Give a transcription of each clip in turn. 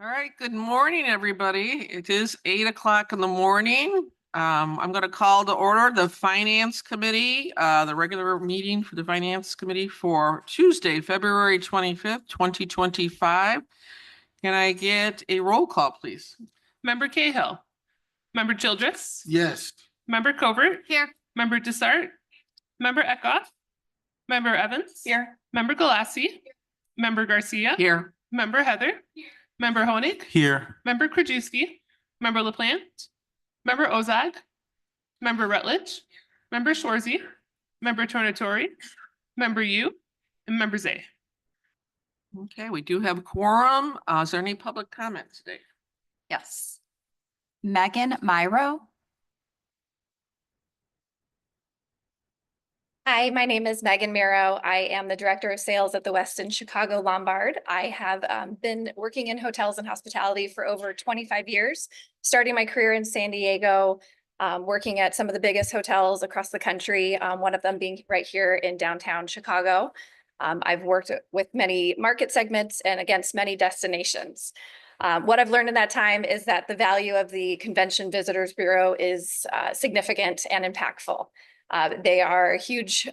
All right, good morning, everybody. It is 8 o'clock in the morning. I'm going to call to order the Finance Committee, the regular meeting for the Finance Committee for Tuesday, February 25th, 2025. Can I get a roll call, please? Member Cahill, Member Childress, Yes. Member Covert, Here. Member Dessart, Member Eckhoff, Member Evans, Here. Member Galassi, Member Garcia, Here. Member Heather, Member Honig, Here. Member Krajewski, Member LaPlante, Member Ozag, Member Rutledge, Member Schwarzy, Member Tornatori, Member Yu, and Member Zay. Okay, we do have a quorum. Is there any public comment today? Yes. Megan Myro. Hi, my name is Megan Miro. I am the Director of Sales at the Westin Chicago Lombard. I have been working in hotels and hospitality for over 25 years, starting my career in San Diego, working at some of the biggest hotels across the country, one of them being right here in downtown Chicago. I've worked with many market segments and against many destinations. What I've learned in that time is that the value of the Convention Visitors Bureau is significant and impactful. They are a huge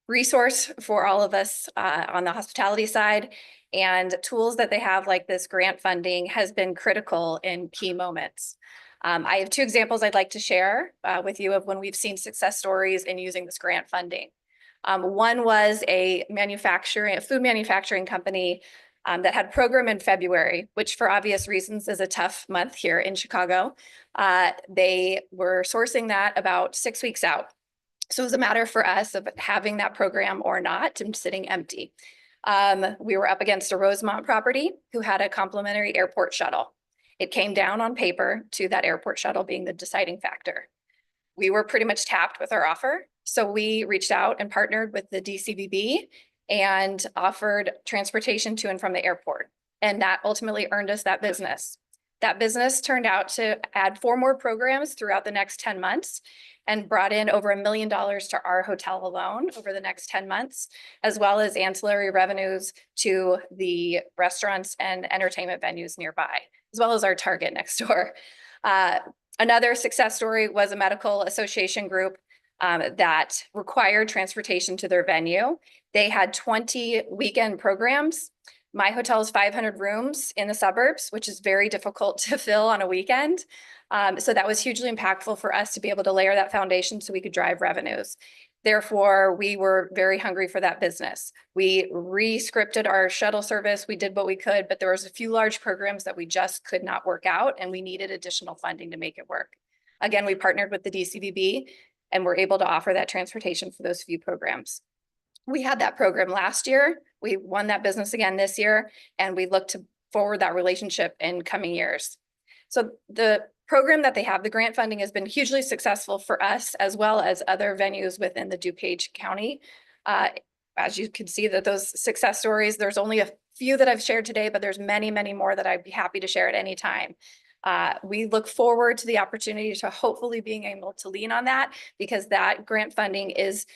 resource for all of us on the hospitality side, and tools that they have like this grant funding has been critical in key moments. I have two examples I'd like to share with you of when we've seen success stories in using this grant funding. One was a food manufacturing company that had program in February, which for obvious reasons is a tough month here in Chicago. They were sourcing that about 6 weeks out. So it was a matter for us of having that program or not and sitting empty. We were up against a Rosemont property who had a complimentary airport shuttle. It came down on paper to that airport shuttle being the deciding factor. We were pretty much tapped with our offer. So we reached out and partnered with the DCVB and offered transportation to and from the airport. And that ultimately earned us that business. That business turned out to add 4 more programs throughout the next 10 months and brought in over $1 million to our hotel alone over the next 10 months, as well as ancillary revenues to the restaurants and entertainment venues nearby, as well as our Target next door. Another success story was a medical association group that required transportation to their venue. They had 20 weekend programs. My hotel is 500 rooms in the suburbs, which is very difficult to fill on a weekend. So that was hugely impactful for us to be able to layer that foundation so we could drive revenues. Therefore, we were very hungry for that business. We re-scripted our shuttle service. We did what we could, but there was a few large programs that we just could not work out, and we needed additional funding to make it work. Again, we partnered with the DCVB and were able to offer that transportation for those few programs. We had that program last year. We won that business again this year, and we look to forward that relationship in coming years. So the program that they have, the grant funding, has been hugely successful for us as well as other venues within the DuPage County. As you can see that those success stories, there's only a few that I've shared today, but there's many, many more that I'd be happy to share at any time. We look forward to the opportunity to hopefully being able to lean on that, because that grant funding is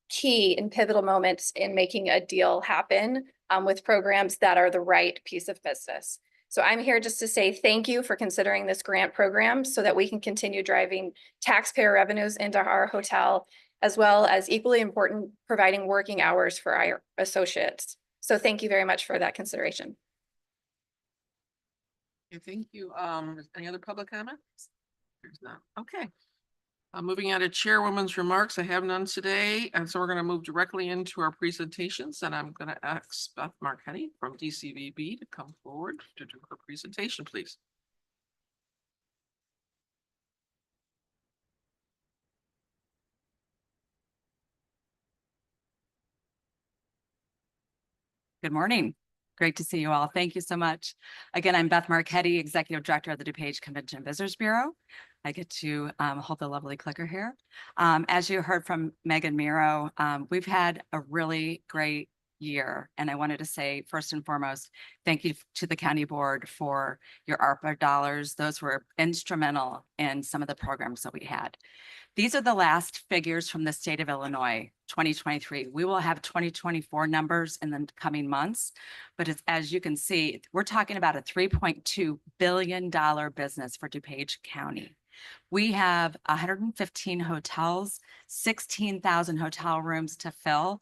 key in pivotal moments in making a deal happen with programs that are the right piece of business. So I'm here just to say thank you for considering this grant program so that we can continue driving taxpayer revenues into our hotel, as well as equally important, providing working hours for our associates. So thank you very much for that consideration. Okay, thank you. Any other public comments? There's none. Okay. Moving on to chairwoman's remarks. I have none today. And so we're going to move directly into our presentations, and I'm going to ask Beth Marchetti from DCVB to come forward to do her presentation, please. Good morning. Great to see you all. Thank you so much. Again, I'm Beth Marchetti, Executive Director of the DuPage Convention and Visitors Bureau. I get to hold the lovely clicker here. As you heard from Megan Miro, we've had a really great year. And I wanted to say, first and foremost, thank you to the county board for your ARPA dollars. Those were instrumental in some of the programs that we had. These are the last figures from the state of Illinois, 2023. We will have 2024 numbers in the coming months, but as you can see, we're talking about a $3.2 billion business for DuPage County. We have 115 hotels, 16,000 hotel rooms to fill.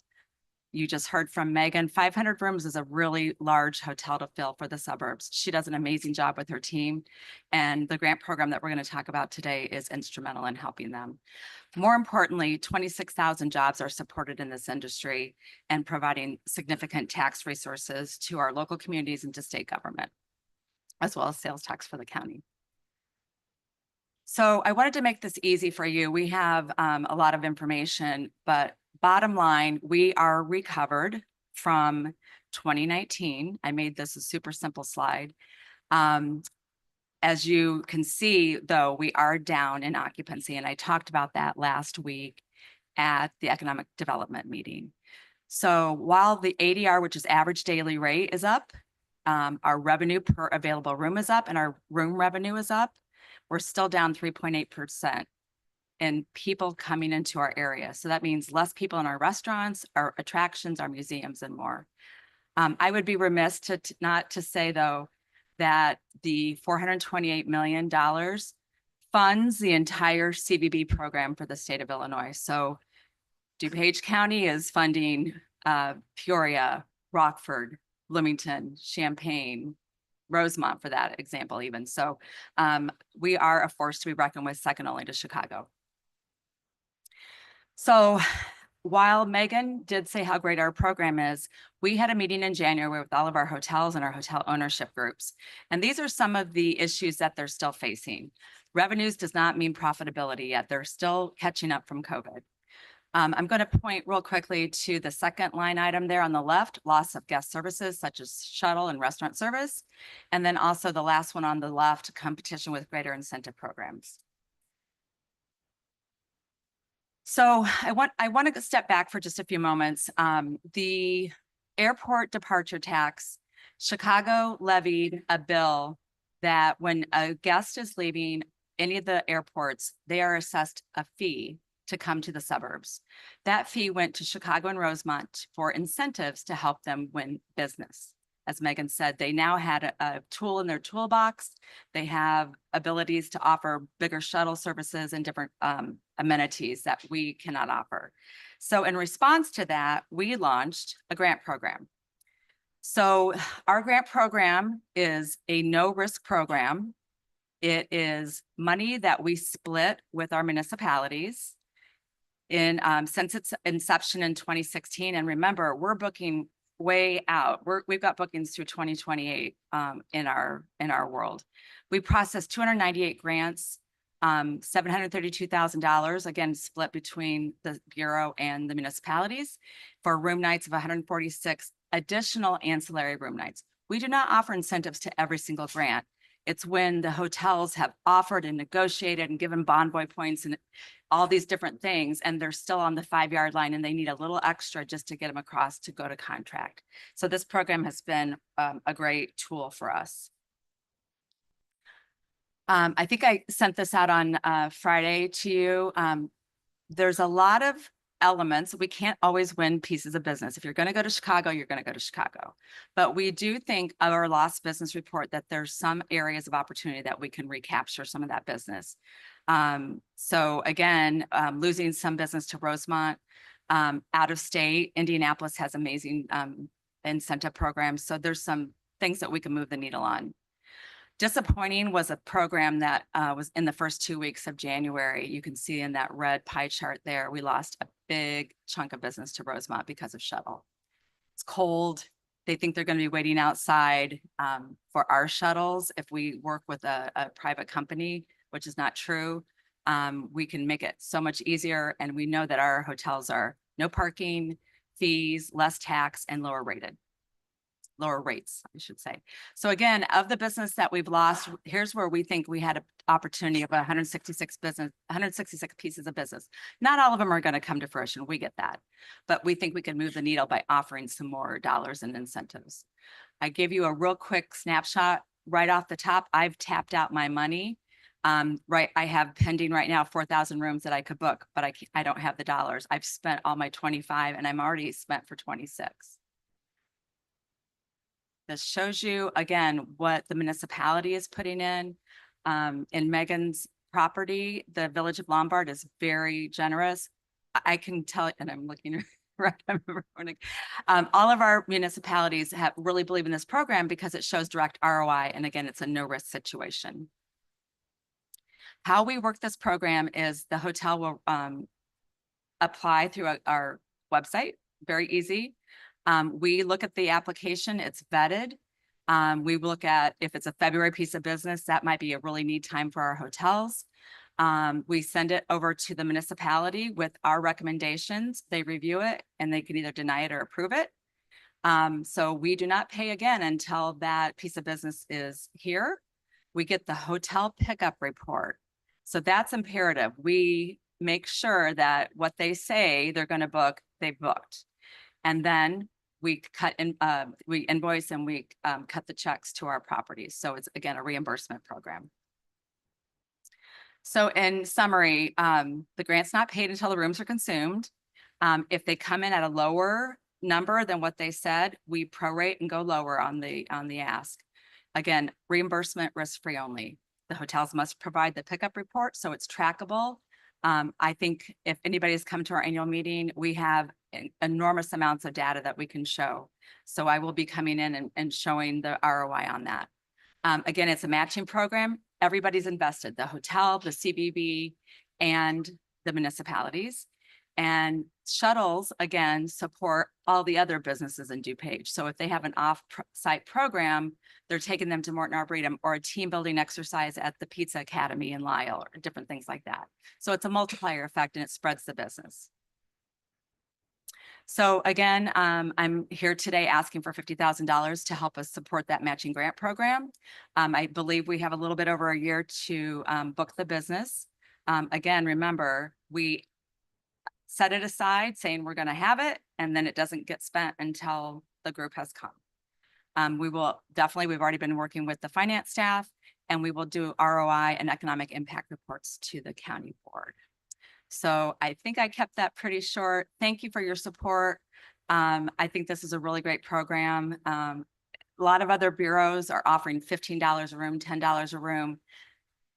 You just heard from Megan, 500 rooms is a really large hotel to fill for the suburbs. She does an amazing job with her team. And the grant program that we're going to talk about today is instrumental in helping them. More importantly, 26,000 jobs are supported in this industry and providing significant tax resources to our local communities and to state government, as well as sales tax for the county. So I wanted to make this easy for you. We have a lot of information, but bottom line, we are recovered from 2019. I made this a super simple slide. As you can see, though, we are down in occupancy, and I talked about that last week at the economic development meeting. So while the ADR, which is average daily rate, is up, our revenue per available room is up, and our room revenue is up, we're still down 3.8% in people coming into our area. So that means less people in our restaurants, our attractions, our museums, and more. I would be remiss not to say, though, that the $428 million funds the entire CVB program for the state of Illinois. So DuPage County is funding Peoria, Rockford, Bloomington, Champaign, Rosemont, for that example, even. So we are a force to be reckoned with, second only to Chicago. So while Megan did say how great our program is, we had a meeting in January with all of our hotels and our hotel ownership groups. And these are some of the issues that they're still facing. Revenues does not mean profitability yet. They're still catching up from COVID. I'm going to point real quickly to the second line item there on the left, loss of guest services such as shuttle and restaurant service. And then also the last one on the left, competition with greater incentive programs. So I want to step back for just a few moments. The airport departure tax, Chicago levied a bill that when a guest is leaving any of the airports, they are assessed a fee to come to the suburbs. That fee went to Chicago and Rosemont for incentives to help them win business. As Megan said, they now had a tool in their toolbox. They have abilities to offer bigger shuttle services and different amenities that we cannot offer. So in response to that, we launched a grant program. So our grant program is a no-risk program. It is money that we split with our municipalities since its inception in 2016. And remember, we're booking way out. We've got bookings through 2028 in our world. We processed 298 grants, $732,000, again, split between the Bureau and the municipalities for room nights of 146 additional ancillary room nights. We do not offer incentives to every single grant. It's when the hotels have offered and negotiated and given Bonvoy points and all these different things, and they're still on the 5-yard line and they need a little extra just to get them across to go to contract. So this program has been a great tool for us. I think I sent this out on Friday to you. There's a lot of elements. We can't always win pieces of business. If you're going to go to Chicago, you're going to go to Chicago. But we do think of our lost business report that there's some areas of opportunity that we can recapture some of that business. So again, losing some business to Rosemont, out of state, Indianapolis has amazing incentive programs. So there's some things that we can move the needle on. Disappointing was a program that was in the first 2 weeks of January. You can see in that red pie chart there, we lost a big chunk of business to Rosemont because of shuttle. It's cold. They think they're going to be waiting outside for our shuttles. If we work with a private company, which is not true, we can make it so much easier. And we know that our hotels are no parking, fees, less tax, and lower rated. lower rates, I should say. So again, of the business that we've lost, here's where we think we had an opportunity of 166 pieces of business. Not all of them are going to come to fruition. We get that, but we think we can move the needle by offering some more dollars and incentives. I gave you a real quick snapshot right off the top. I've tapped out my money. Right, I have pending right now 4,000 rooms that I could book, but I don't have the dollars. I've spent all my 25 and I'm already spent for 26. This shows you again what the municipality is putting in. In Megan's property, the Village of Lombard is very generous. I can tell, and I'm looking right. All of our municipalities have really believe in this program because it shows direct ROI, and again, it's a no risk situation. How we work this program is the hotel will apply through our website, very easy. We look at the application, it's vetted. We look at if it's a February piece of business, that might be a really neat time for our hotels. We send it over to the municipality with our recommendations. They review it and they can either deny it or approve it. So we do not pay again until that piece of business is here. We get the hotel pickup report. So that's imperative. We make sure that what they say they're going to book, they booked. And then we cut in, we invoice and we cut the checks to our properties. So it's again, a reimbursement program. So in summary, the grant's not paid until the rooms are consumed. If they come in at a lower number than what they said, we prorate and go lower on the ask. Again, reimbursement risk-free only. The hotels must provide the pickup report, so it's trackable. I think if anybody's come to our annual meeting, we have enormous amounts of data that we can show. So I will be coming in and showing the ROI on that. Again, it's a matching program. Everybody's invested, the hotel, the CBB, and the municipalities. And shuttles, again, support all the other businesses in DuPage. So if they have an off-site program, they're taking them to Morton Arboretum or a team building exercise at the Pizza Academy in Lisle or different things like that. So it's a multiplier effect and it spreads the business. So again, I'm here today asking for $50,000 to help us support that matching grant program. I believe we have a little bit over a year to book the business. Again, remember, we set it aside saying we're going to have it, and then it doesn't get spent until the group has come. We will definitely, we've already been working with the finance staff, and we will do ROI and economic impact reports to the county board. So I think I kept that pretty short. Thank you for your support. I think this is a really great program. A lot of other bureaus are offering $15 a room, $10 a room,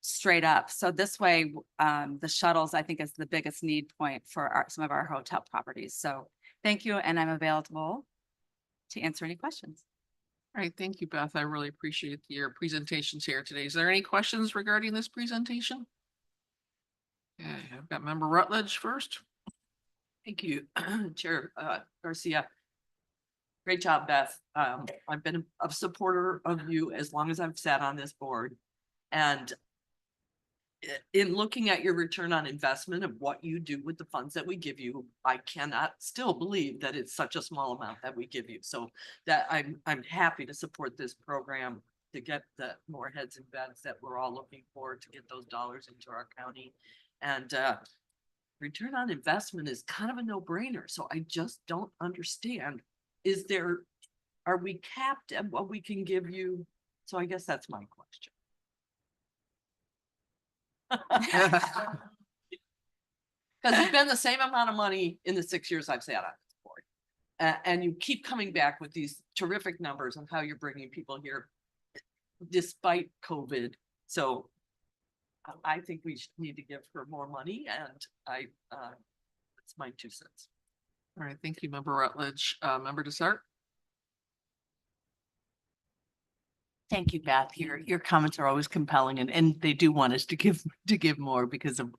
straight up. So this way, the shuttles, I think, is the biggest need point for some of our hotel properties. So thank you, and I'm available to answer any questions. All right, thank you, Beth. I really appreciate your presentations here today. Is there any questions regarding this presentation? Okay, I've got Member Rutledge first. Thank you, Chair Garcia. Great job, Beth. I've been a supporter of you as long as I've sat on this board. And in looking at your return on investment of what you do with the funds that we give you, I cannot still believe that it's such a small amount that we give you. So that I'm happy to support this program to get the more heads and beds that we're all looking for, to get those dollars into our county. And return on investment is kind of a no-brainer. So I just don't understand. Are we capped at what we can give you? So I guess that's my question. Because it's been the same amount of money in the 6 years I've sat on this board. And you keep coming back with these terrific numbers on how you're bringing people here despite COVID. So I think we need to give her more money, and it's my 2 cents. All right, thank you, Member Rutledge. Member Desart? Thank you, Beth. Your comments are always compelling, and they do want us to give more because of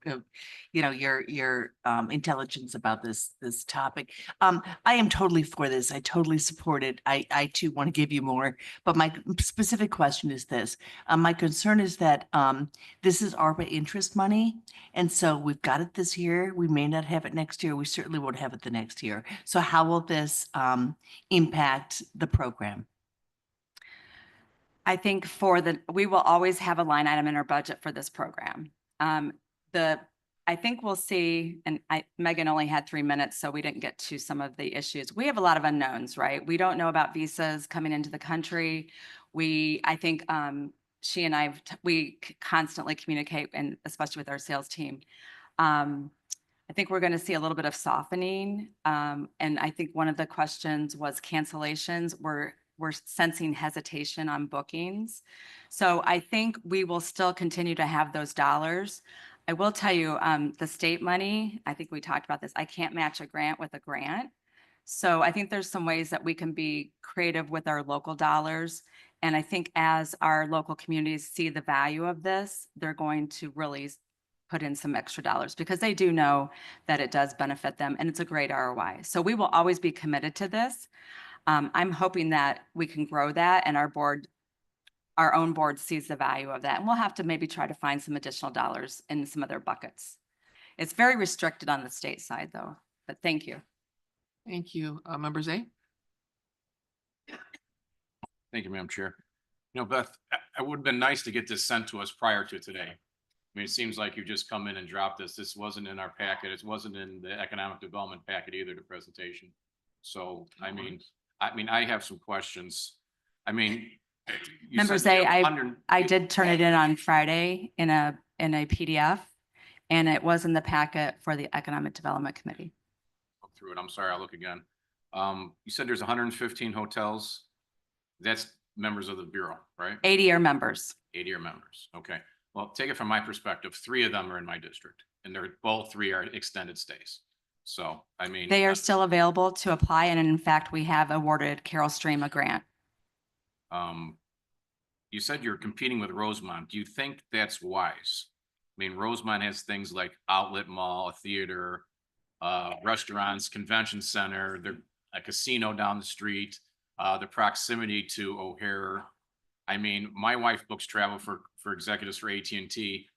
you know, your intelligence about this topic. I am totally for this. I totally support it. I too want to give you more, but my specific question is this. My concern is that this is ARPA interest money, and so we've got it this year. We may not have it next year. We certainly won't have it the next year. So how will this impact the program? I think we will always have a line item in our budget for this program. I think we'll see, and Megan only had 3 minutes, so we didn't get to some of the issues. We have a lot of unknowns, right? We don't know about visas coming into the country. I think, she and we constantly communicate, and especially with our sales team. I think we're going to see a little bit of softening. And I think one of the questions was cancellations. We're sensing hesitation on bookings. So I think we will still continue to have those dollars. I will tell you, the state money, I think we talked about this, I can't match a grant with a grant. So I think there's some ways that we can be creative with our local dollars. And I think as our local communities see the value of this, they're going to really put in some extra dollars because they do know that it does benefit them and it's a great ROI. So we will always be committed to this. I'm hoping that we can grow that and our own board sees the value of that. And we'll have to maybe try to find some additional dollars in some of their buckets. It's very restricted on the state side though, but thank you. Thank you. Member Zay? Thank you, Madam Chair. You know, Beth, it would have been nice to get this sent to us prior to today. I mean, it seems like you just come in and dropped this. This wasn't in our packet. It wasn't in the economic development packet either, the presentation. So, I mean, I have some questions. I mean. you Member said you Zay, have 100 I did turn it in on Friday in a PDF and it was in the packet for the Economic Development Committee. Look through it. I'm sorry, I'll look again. You said there's 115 hotels. That's members of the Bureau, right? 80 are members. 80 are members. Okay. Well, take it from my perspective, 3 of them are in my district and both 3 are extended stays. So, I mean. They are still available to apply. And in fact, we have awarded Carol Stream a grant. You said you're competing with Rosemont. Do you think that's wise? I mean, Rosemont has things like outlet mall, a theater, restaurants, convention center, a casino down the street, the proximity to O'Hare. I mean, my wife books travel for executives for AT&T.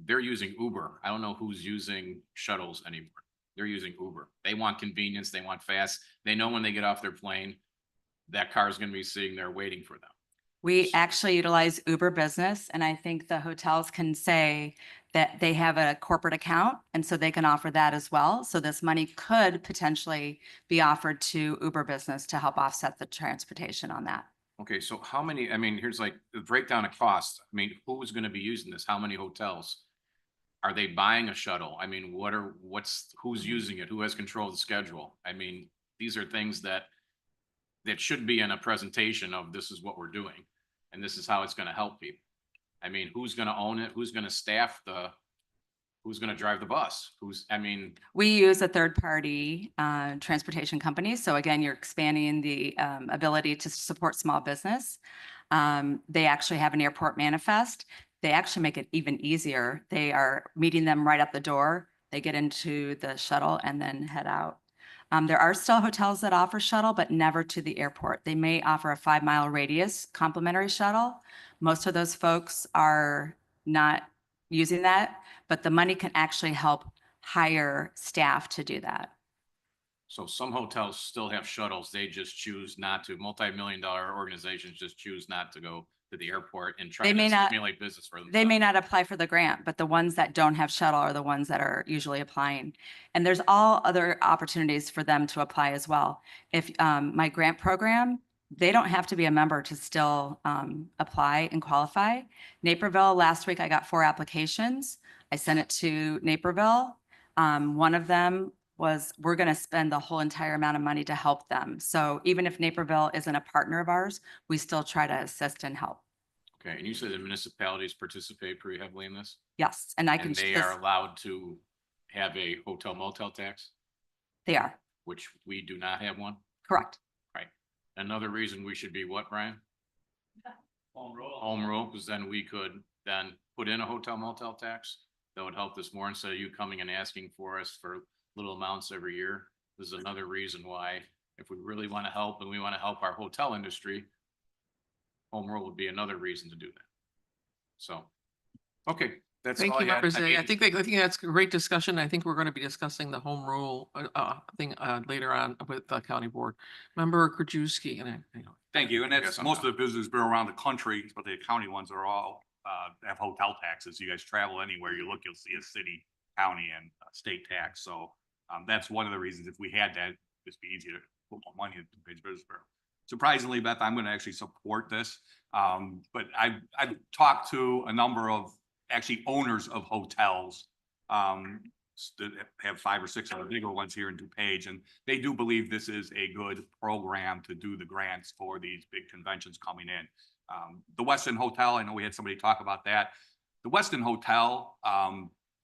They're using Uber. I don't know who's using shuttles anymore. They're using Uber. They want convenience. They want fast. They know when they get off their plane, that car is going to be sitting there waiting for them. We actually utilize Uber Business, and I think the hotels can say that they have a corporate account, and so they can offer that as well. So this money could potentially be offered to Uber Business to help offset the transportation on that. Okay, so how many, I mean, here's like the breakdown of costs. I mean, who's going to be using this? How many hotels? Are they buying a shuttle? I mean, who's using it? Who has control of the schedule? I mean, these are things that should be in a presentation of this is what we're doing. And this is how it's going to help people. I mean, who's going to own it? Who's going to staff who's going to drive the bus? We use a third-party transportation company. So again, you're expanding the ability to support small business. They actually have an airport manifest. They actually make it even easier. They are meeting them right at the door. They get into the shuttle and then head out. There are still hotels that offer shuttle, but never to the airport. They may offer a 5-mile radius complimentary shuttle. Most of those folks are not using that, but the money can actually help hire staff to do that. So some hotels still have shuttles. They just choose not to. Multi-million-dollar organizations just choose not to go to the airport and try to stimulate business for themselves. They may not apply for the grant, but the ones that don't have shuttle are the ones that are usually applying. And there's all other opportunities for them to apply as well. If my grant program, they don't have to be a member to still apply and qualify. Naperville, last week I got 4 applications. I sent it to Naperville. One of them was, we're going to spend the whole entire amount of money to help them. So even if Naperville isn't a partner of ours, we still try to assist and help. Okay, and you said the municipalities participate pretty heavily in this? Yes, and And they are allowed to have a hotel motel tax, They are, which we do not have one. correct. Right. Another reason we should be what, Brian? Home rule, because then we could then put in a hotel motel tax. That would help us more instead of you coming and asking for us for little amounts every year. This is another reason why, if we really want to help and we want to help our hotel industry, home rule would be another reason to do that. So, okay, That's Thank all you, I had. Member Zay. I mean, think that's a great discussion. I think we're going to be discussing the home rule thing later on with the county board. Member Krajewski, and Thank you. And Yes, that's I'm most done. of the business bureau around the country, but the county ones are all have hotel taxes. You guys travel anywhere you look, you'll see a city, county and state tax. So that's one of the reasons if we had that, it'd be easier to put more money into DuPage Business Bureau. Surprisingly, Beth, I'm going to actually support this. But I've talked to a number of actually owners of hotels that have 5 or 6 of the bigger ones here in DuPage, and they do believe this is a good program to do the grants for these big conventions coming in. The Westin Hotel, I know we had somebody talk about that. The Westin Hotel,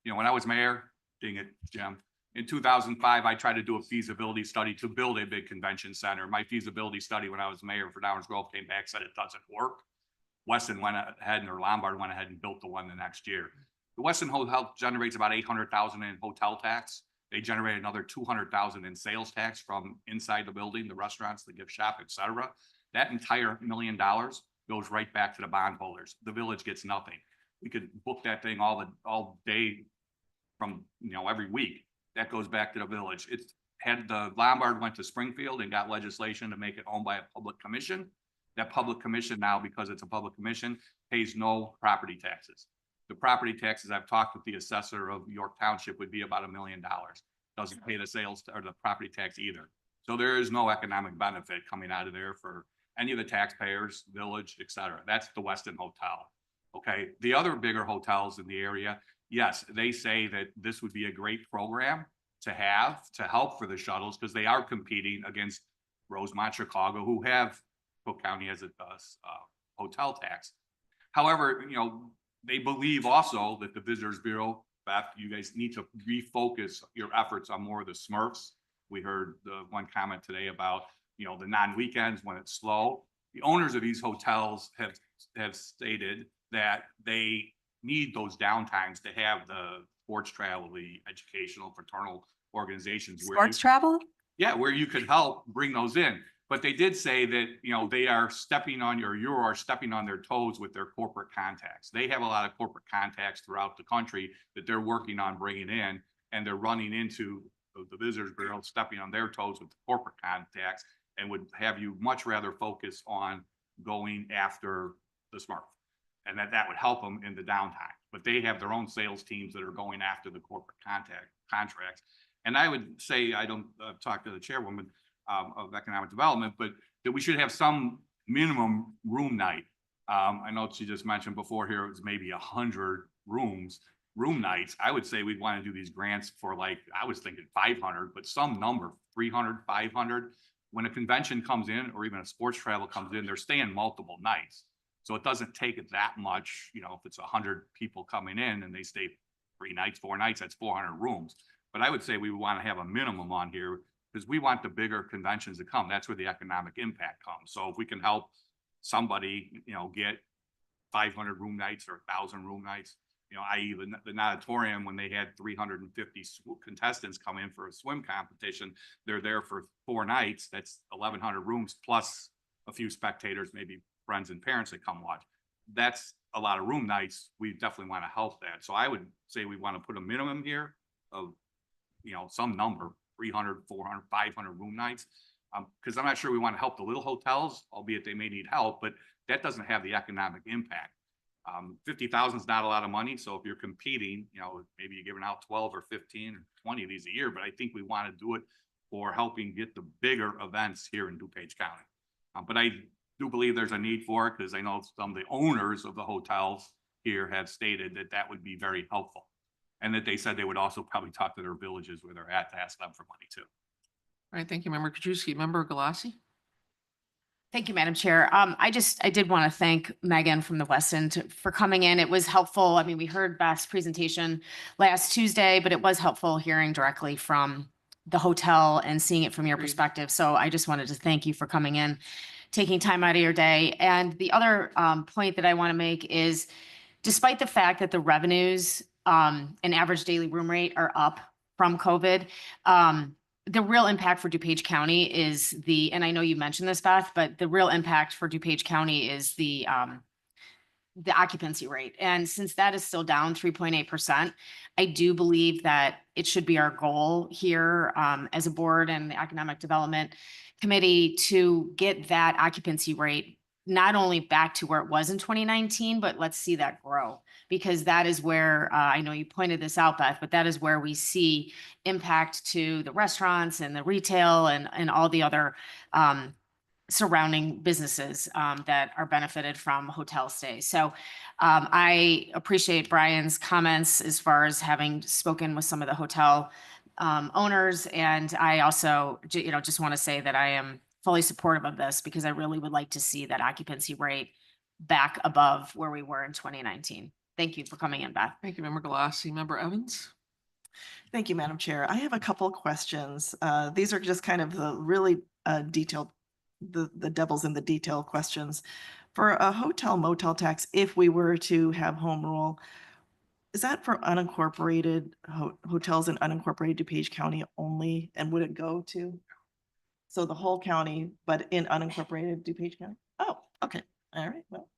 when I was mayor, dang it, Jim, in 2005, I tried to do a feasibility study to build a big convention center. My feasibility study when I was mayor for Downers Grove came back, said it doesn't work. Westin went ahead and or Lombard went ahead and built the one the next year. The Westin Hotel generates about 800,000 in hotel tax. They generate another 200,000 in sales tax from inside the building, the restaurants, the gift shop, et cetera. That entire $1 million goes right back to the bondholders. The village gets nothing. We could book that thing all day from, every week. That goes back to the village. It's had the Lombard went to Springfield and got legislation to make it owned by a public commission. That public commission now, because it's a public commission, pays no property taxes. The property taxes, I've talked with the assessor of York Township, would be about $1 million. Doesn't pay the sales or the property tax either. So there is no economic benefit coming out of there for any of the taxpayers, village, et cetera. That's the Westin Hotel. Okay, the other bigger hotels in the area, yes, they say that this would be a great program to have to help for the shuttles because they are competing against Rosemont, Chicago, who have Cook County as a hotel tax. However, they believe also that the Visitors Bureau, Beth, you guys need to refocus your efforts on more of the Smurfs. We heard the one comment today about, the non-weekends when it's slow. The owners of these hotels have stated that they need those downtimes to have the sports travel, the educational fraternal organizations. Sports travel? Yeah, where you could help bring those in. But they did say that, they are stepping on you are stepping on their toes with their corporate contacts. They have a lot of corporate contacts throughout the country that they're working on bringing in, and they're running into the Visitors Bureau, stepping on their toes with the corporate contacts, and would have you much rather focus on going after the Smurf. And that would help them in the downtime. But they have their own sales teams that are going after the corporate contracts. And I would say, I don't talk to the chairwoman of economic development, but that we should have some minimum room night. I know she just mentioned before here, it was maybe 100 room nights. I would say we'd want to do these grants for I was thinking 500, but some number, 300, 500. When a convention comes in or even a sports travel comes in, they're staying multiple nights. So it doesn't take it that much, if it's 100 people coming in and they stay 3 nights, 4 nights, that's 400 rooms. But I would say we want to have a minimum on here because we want the bigger conventions to come. That's where the economic impact comes. So if we can help somebody, get 500 room nights or 1,000 room nights, i.e. the natatorium, when they had 350 contestants come in for a swim competition, they're there for 4 nights. That's 1,100 rooms plus a few spectators, maybe friends and parents that come watch. That's a lot of room nights. We definitely want to help that. So I would say we want to put a minimum here of, some number, 300, 400, 500 room nights. Because I'm not sure we want to help the little hotels, albeit they may need help, but that doesn't have the economic impact. 50,000 is not a lot of money. So if you're competing, maybe you're giving out 12 or 15 or 20 of these a year, but I think we want to do it for helping get the bigger events here in DuPage County. But I do believe there's a need for it because I know some of the owners of the hotels here have stated that would be very helpful. And that they said they would also probably talk to their villages where they're at to ask them for money too. All right, thank you, Member Krajewski. Member Galassi? Thank you, Madam Chair. I did want to thank Megan from the Westin for coming in. It was helpful. I mean, we heard Beth's presentation last Tuesday, but it was helpful hearing directly from the hotel and seeing it from your Agreed. perspective. So I just wanted to thank you for coming in, taking time out of your day. And the other point that I want to make is, despite the fact that the revenues and average daily room rate are up from COVID, the real impact for DuPage County is and I know you mentioned this, Beth, but the real impact for DuPage County is the the occupancy rate. And since that is still down 3.8%, I do believe that it should be our goal here as a board and the Economic Development Committee to get that occupancy rate not only back to where it was in 2019, but let's see that grow. Because that is where, I know you pointed this out, Beth, but that is where we see impact to the restaurants and the retail and all the other surrounding businesses that are benefited from hotel stays. So I appreciate Brian's comments as far as having spoken with some of the hotel owners. And I also, just want to say that I am fully supportive of this because I really would like to see that occupancy rate back above where we were in 2019. Thank you for coming in, Beth. Thank you, Member Galassi. Member Evans? Thank you, Madam Chair. I have a couple of questions. These are just kind of the really detailed, the devil's in the detail questions. For a hotel motel tax, if we were to have home rule, is that for unincorporated hotels in unincorporated DuPage County only? And would it go to? So the whole county, but in unincorporated DuPage County? Oh, okay. All right. Well,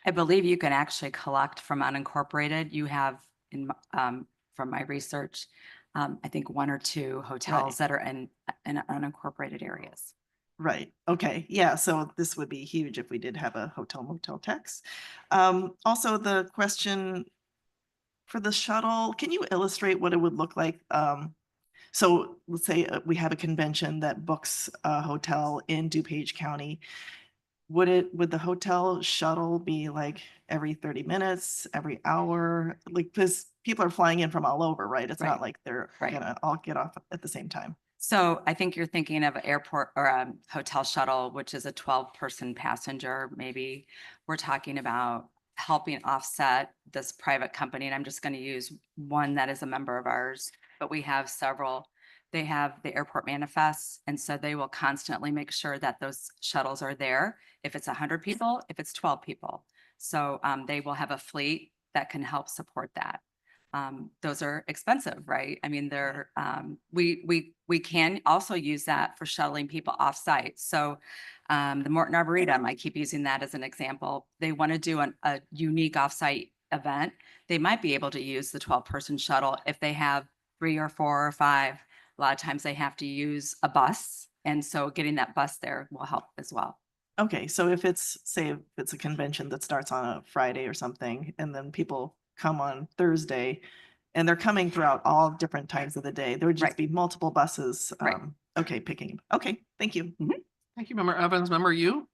I believe you can actually collect from unincorporated. You have from my research, I think 1 or 2 hotels that are in unincorporated areas. right. Okay. Yeah. So this would be huge if we did have a hotel motel tax. Also the question for the shuttle, can you illustrate what it would look like? So let's say we have a convention that books a hotel in DuPage County. Would the hotel shuttle be like every 30 minutes, every hour? Like, because people are flying in from all over, right? It's not Right. like they're Right. gonna all get off at the same time. So I think you're thinking of an airport or a hotel shuttle, which is a 12-person passenger. Maybe we're talking about helping offset this private company. And I'm just going to use one that is a member of ours, but we have several. They have the airport manifests. And so they will constantly make sure that those shuttles are there. If it's 100 people, if it's 12 people. So they will have a fleet that can help support that. Those are expensive, right? I mean, they're, we can also use that for shuttling people off site. So the Morton Arboretum, I keep using that as an example. They want to do a unique offsite event. They might be able to use the 12-person shuttle if they have 3 or 4 or 5. A lot of times they have to use a bus. And so getting that bus there will help as well. Okay, so if it's, say, if it's a convention that starts on a Friday or something, and then people come on Thursday, and they're coming throughout all different times of the day, there would just Right. be multiple buses. Right. Okay, okay, thank you. Thank you, Member Evans. Member you?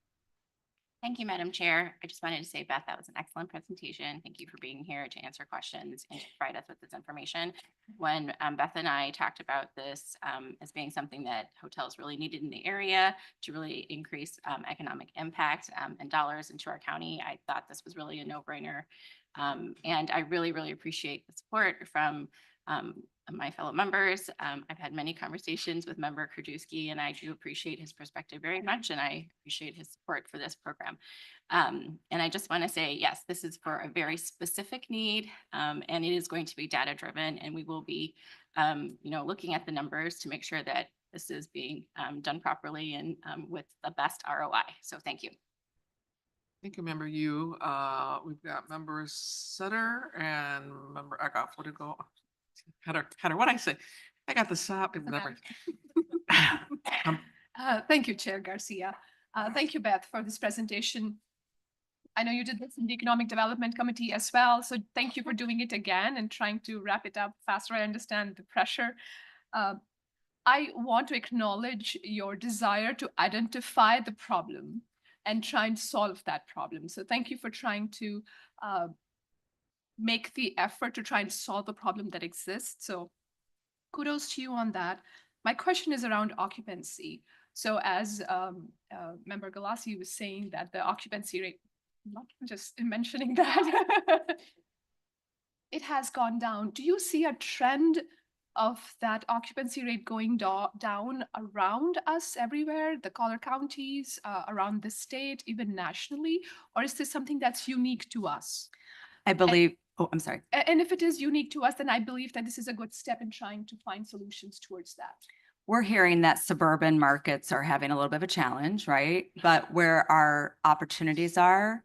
Thank you, Madam Chair. I just wanted to say, Beth, that was an excellent presentation. Thank you for being here to answer questions and to provide us with this information. When Beth and I talked about this as being something that hotels really needed in the area to really increase economic impact and dollars into our county, I thought this was really a no-brainer. And I really, really appreciate the support from my fellow members. I've had many conversations with Member Krajewski, and I do appreciate his perspective very much, and I appreciate his support for this program. And I just want to say, yes, this is for a very specific need, and it is going to be data driven, and we will be, looking at the numbers to make sure that this is being done properly and with the best ROI. So thank you. Thank you, Member you. We've got Member Sutter and Member Eckhoff. What to go? Heather, what'd I say? I got the stop. Thank you, Chair Garcia. Thank you, Beth, for this presentation. I know you did this in the Economic Development Committee as well, so thank you for doing it again and trying to wrap it up faster. I understand the pressure. I want to acknowledge your desire to identify the problem and try and solve that problem. So thank you for trying to make the effort to try and solve the problem that exists. So kudos to you on that. My question is around occupancy. So as Member Galassi was saying that the occupancy rate, not just mentioning that, it has gone down. Do you see a trend of that occupancy rate going down around us everywhere, the collar counties, around the state, even nationally? Or is this something that's unique to us? I believe, I'm sorry. And if it is unique to us, then I believe that this is a good step in trying to find solutions towards that. We're hearing that suburban markets are having a little bit of a challenge, right? But where our opportunities are,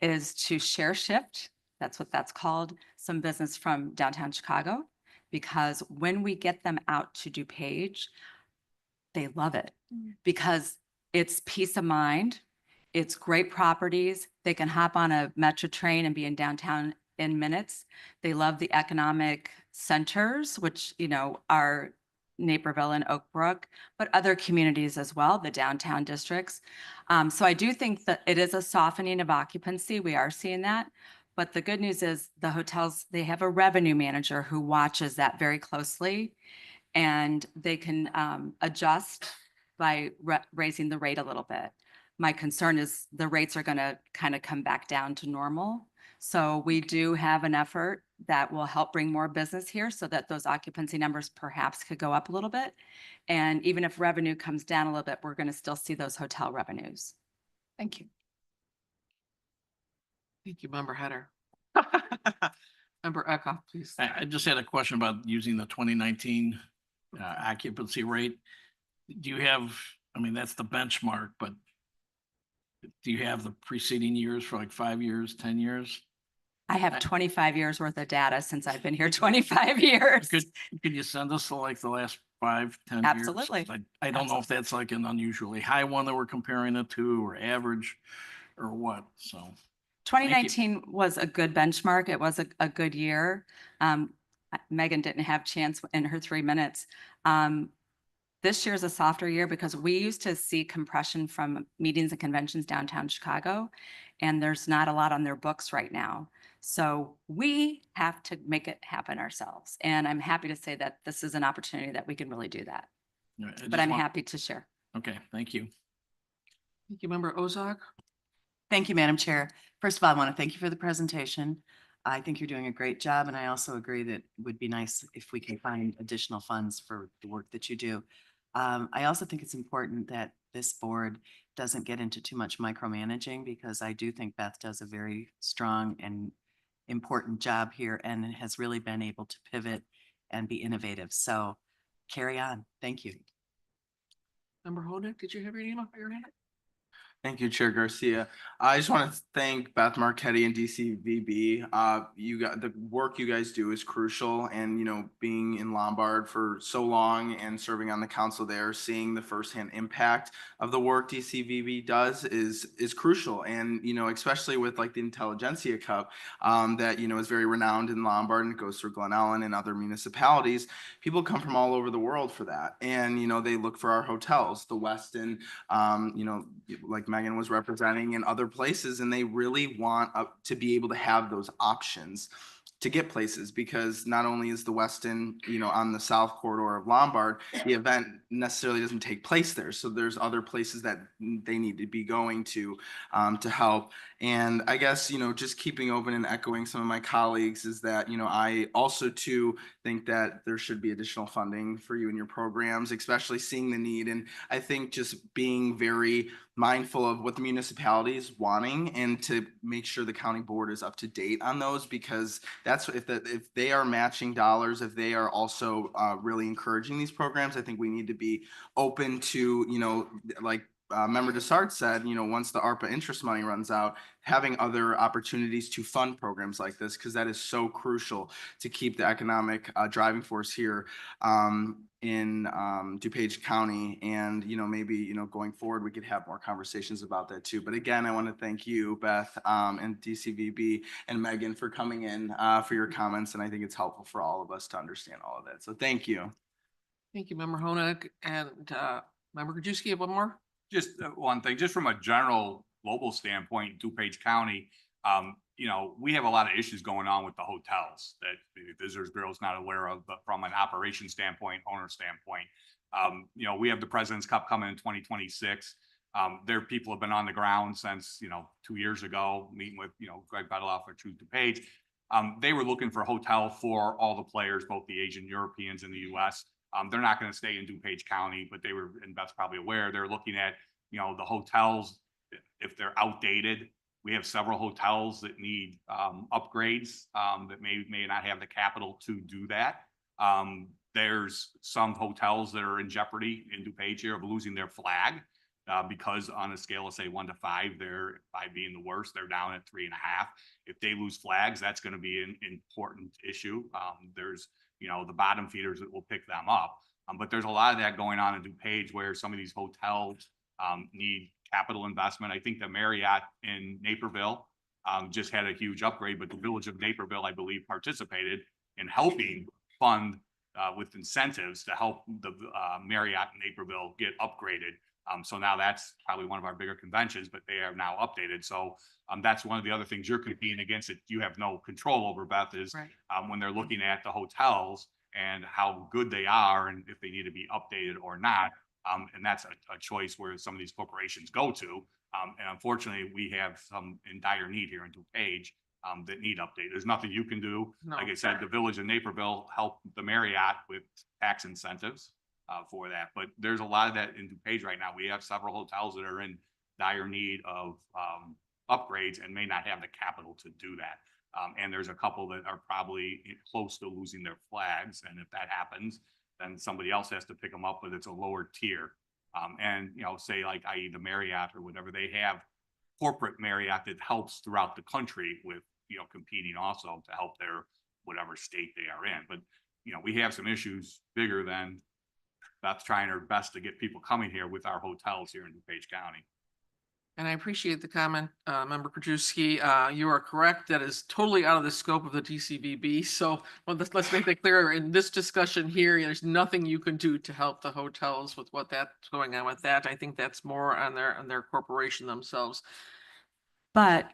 is to share shift. That's what that's called, some business from downtown Chicago. Because when we get them out to DuPage, they love it because it's peace of mind. It's great properties. They can hop on a metro train and be in downtown in minutes. They love the economic centers, which, you know, are Naperville and Oak Brook, but other communities as well, the downtown districts. So I do think that it is a softening of occupancy. We are seeing that. But the good news is the hotels, they have a revenue manager who watches that very closely. And they can adjust by raising the rate a little bit. My concern is the rates are going to kind of come back down to normal. So we do have an effort that will help bring more business here so that those occupancy numbers perhaps could go up a little bit. And even if revenue comes down a little bit, we're going to still see those hotel revenues. Thank you. Thank you, Member Header. Member Eckhoff, please. I just had a question about using the 2019 occupancy rate. Do you have, I mean, that's the benchmark, but do you have the preceding years for like 5 years, 10 years? I have 25 years worth of data since I've been here 25 years. Could you send us to like the last 5, 10 years? Absolutely. I don't know if that's like an unusually high one that we're comparing it to or average or what, so. 2019 was a good benchmark. It was a good year. Megan didn't have chance in her 3 minutes. This year is a softer year because we used to see compression from meetings and conventions downtown Chicago, and there's not a lot on their books right now. So we have to make it happen ourselves. And I'm happy to say that this is an opportunity that we can really do that. But I'm happy to share. Okay, thank you. Thank you, Member Ozog. Thank you, Madam Chair. First of all, I want to thank you for the presentation. I think you're doing a great job, and I also agree that it would be nice if we can find additional funds for the work that you do. I also think it's important that this board doesn't get into too much micromanaging because I do think Beth does a very strong and important job here and has really been able to pivot and be innovative. So carry on. Thank you. Member Honig, did you have your name up your hand? Thank you, Chair Garcia. I just want to thank Beth Marquetti and DCVB. You got the work you guys do is crucial, and you know, being in Lombard for so long and serving on the council there, seeing the firsthand impact of the work DCVB does is crucial. And you know, especially with like the Intelligentsia Cup, that you know is very renowned in Lombard and it goes through Glen Ellen and other municipalities. People come from all over the world for that, and you know, they look for our hotels, the Westin, you know, like Megan was representing in other places, and they really want to be able to have those options to get places, because not only is the Westin, you know, on the south corridor of Lombard, the event necessarily doesn't take place there. So there's other places that they need to be going to help. And I guess, you know, just keeping open and echoing some of my colleagues is that, you know, I also too think that there should be additional funding for you and your programs, especially seeing the need. And I think just being very mindful of what the municipality is wanting and to make sure the county board is up to date on those, because that's if they are matching dollars, if they are also really encouraging these programs, I think we need to be open to, you know, like Member Desart said, you know, once the ARPA interest money runs out, having other opportunities to fund programs like this, because that is so crucial to keep the economic driving force here in DuPage County. And, you know, maybe, you know, going forward, we could have more conversations about that too. But again, I want to thank you, Beth, and DCVB and Megan for coming in for your comments. And I think it's helpful for all of us to understand all of that. So thank you. Thank you, Member Honig. And Member Krajewski, have one more? Just one thing, just from a general global standpoint, DuPage County, you know, we have a lot of issues going on with the hotels that the Visitors Bureau is not aware of, but from an operation standpoint, owner standpoint, you know, we have the President's Cup coming in 2026. Their people have been on the ground since, you know, 2 years ago, meeting with, you know, Greg Bedeloff or Truth DuPage. They were looking for a hotel for all the players, both the Asian, Europeans, and the US. They're not going to stay in DuPage County, but they were, and Beth's probably aware, they're looking at, you know, the hotels, if they're outdated. We have several hotels that need upgrades that may not have the capital to do that. There's some hotels that are in jeopardy in DuPage here of losing their flag. because on a scale of say 1 to 5, they're 5 being the worst, they're down at 3.5. If they lose flags, that's going to be an important issue. There's, you know, the bottom feeders that will pick them up. But there's a lot of that going on in DuPage where some of these hotels need capital investment. I think the Marriott in Naperville just had a huge upgrade, but the village of Naperville, I believe, participated in helping fund with incentives to help the Marriott in Naperville get upgraded. So now that's probably one of our bigger conventions, but they are now updated. So that's one of the other things you're competing against that you have no control over, Beth, is Right. when they're looking at the hotels and how good they are and if they need to be updated or not. And that's a choice where some of these corporations go to. And unfortunately, we have some in dire need here in DuPage that need update. There's nothing you can do. No. Like I said, the village of Naperville helped the Marriott with tax incentives for that. But there's a lot of that in DuPage right now. We have several hotels that are in dire need of upgrades and may not have the capital to do that. And there's a couple that are probably close to losing their flags. And if that happens, then somebody else has to pick them up, but it's a lower tier. And, you know, say like, i.e. the Marriott or whatever, they have corporate Marriott that helps throughout the country with, you know, competing also to help their whatever state they are in. But, you know, we have some issues bigger than Beth's trying her best to get people coming here with our hotels here in DuPage County. And I appreciate the comment, Member Krajewski. You are correct. That is totally out of the scope of the DCVB. So well, let's make that clear. In this discussion here, there's nothing you can do to help the hotels with what that's going on with that. I think that's more on their corporation themselves. But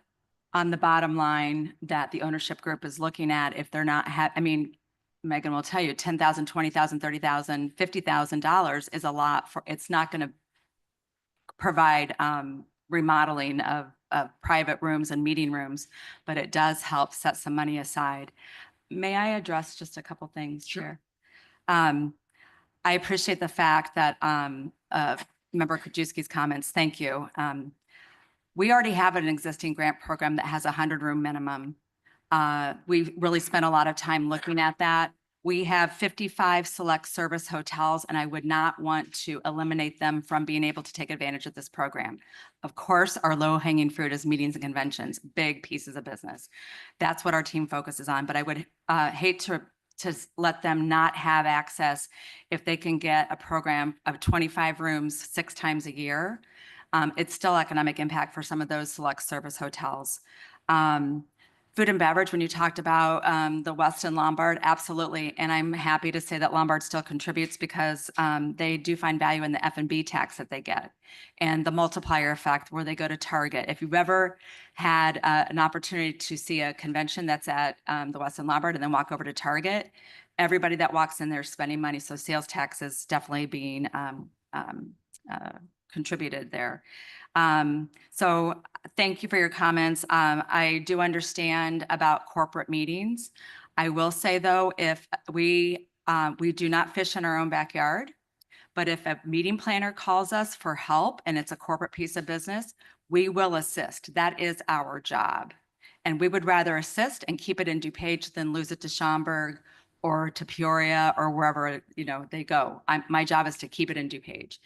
on the bottom line that the ownership group is looking at, if they're not I mean, Megan will tell you, $10,000, $20,000, $30,000, $50,000 is a lot for, it's not going to provide remodeling of private rooms and meeting rooms, but it does help set some money aside. May I address just a couple things, Sure. Chair? I appreciate the fact that Member Krajewski's comments, thank you. We already have an existing grant program that has a 100-room minimum. We really spent a lot of time looking at that. We have 55 select service hotels, and I would not want to eliminate them from being able to take advantage of this program. Of course, our low-hanging fruit is meetings and conventions, big pieces of business. That's what our team focuses on, but I would hate to let them not have access if they can get a program of 25 rooms 6 times a year. It's still economic impact for some of those select service hotels. Food and beverage, when you talked about the Westin Lombard, absolutely. And I'm happy to say that Lombard still contributes because they do find value in the F&B tax that they get and the multiplier effect where they go to Target. If you've ever had an opportunity to see a convention that's at the Westin Lombard and then walk over to Target, everybody that walks in there is spending money. So sales tax is definitely being contributed there. So thank you for your comments. I do understand about corporate meetings. I will say though, if we do not fish in our own backyard, but if a meeting planner calls us for help and it's a corporate piece of business, we will assist. That is our job. And we would rather assist and keep it in DuPage than lose it to Schaumburg or to Peoria or wherever, you know, they go. My job is to keep it in DuPage.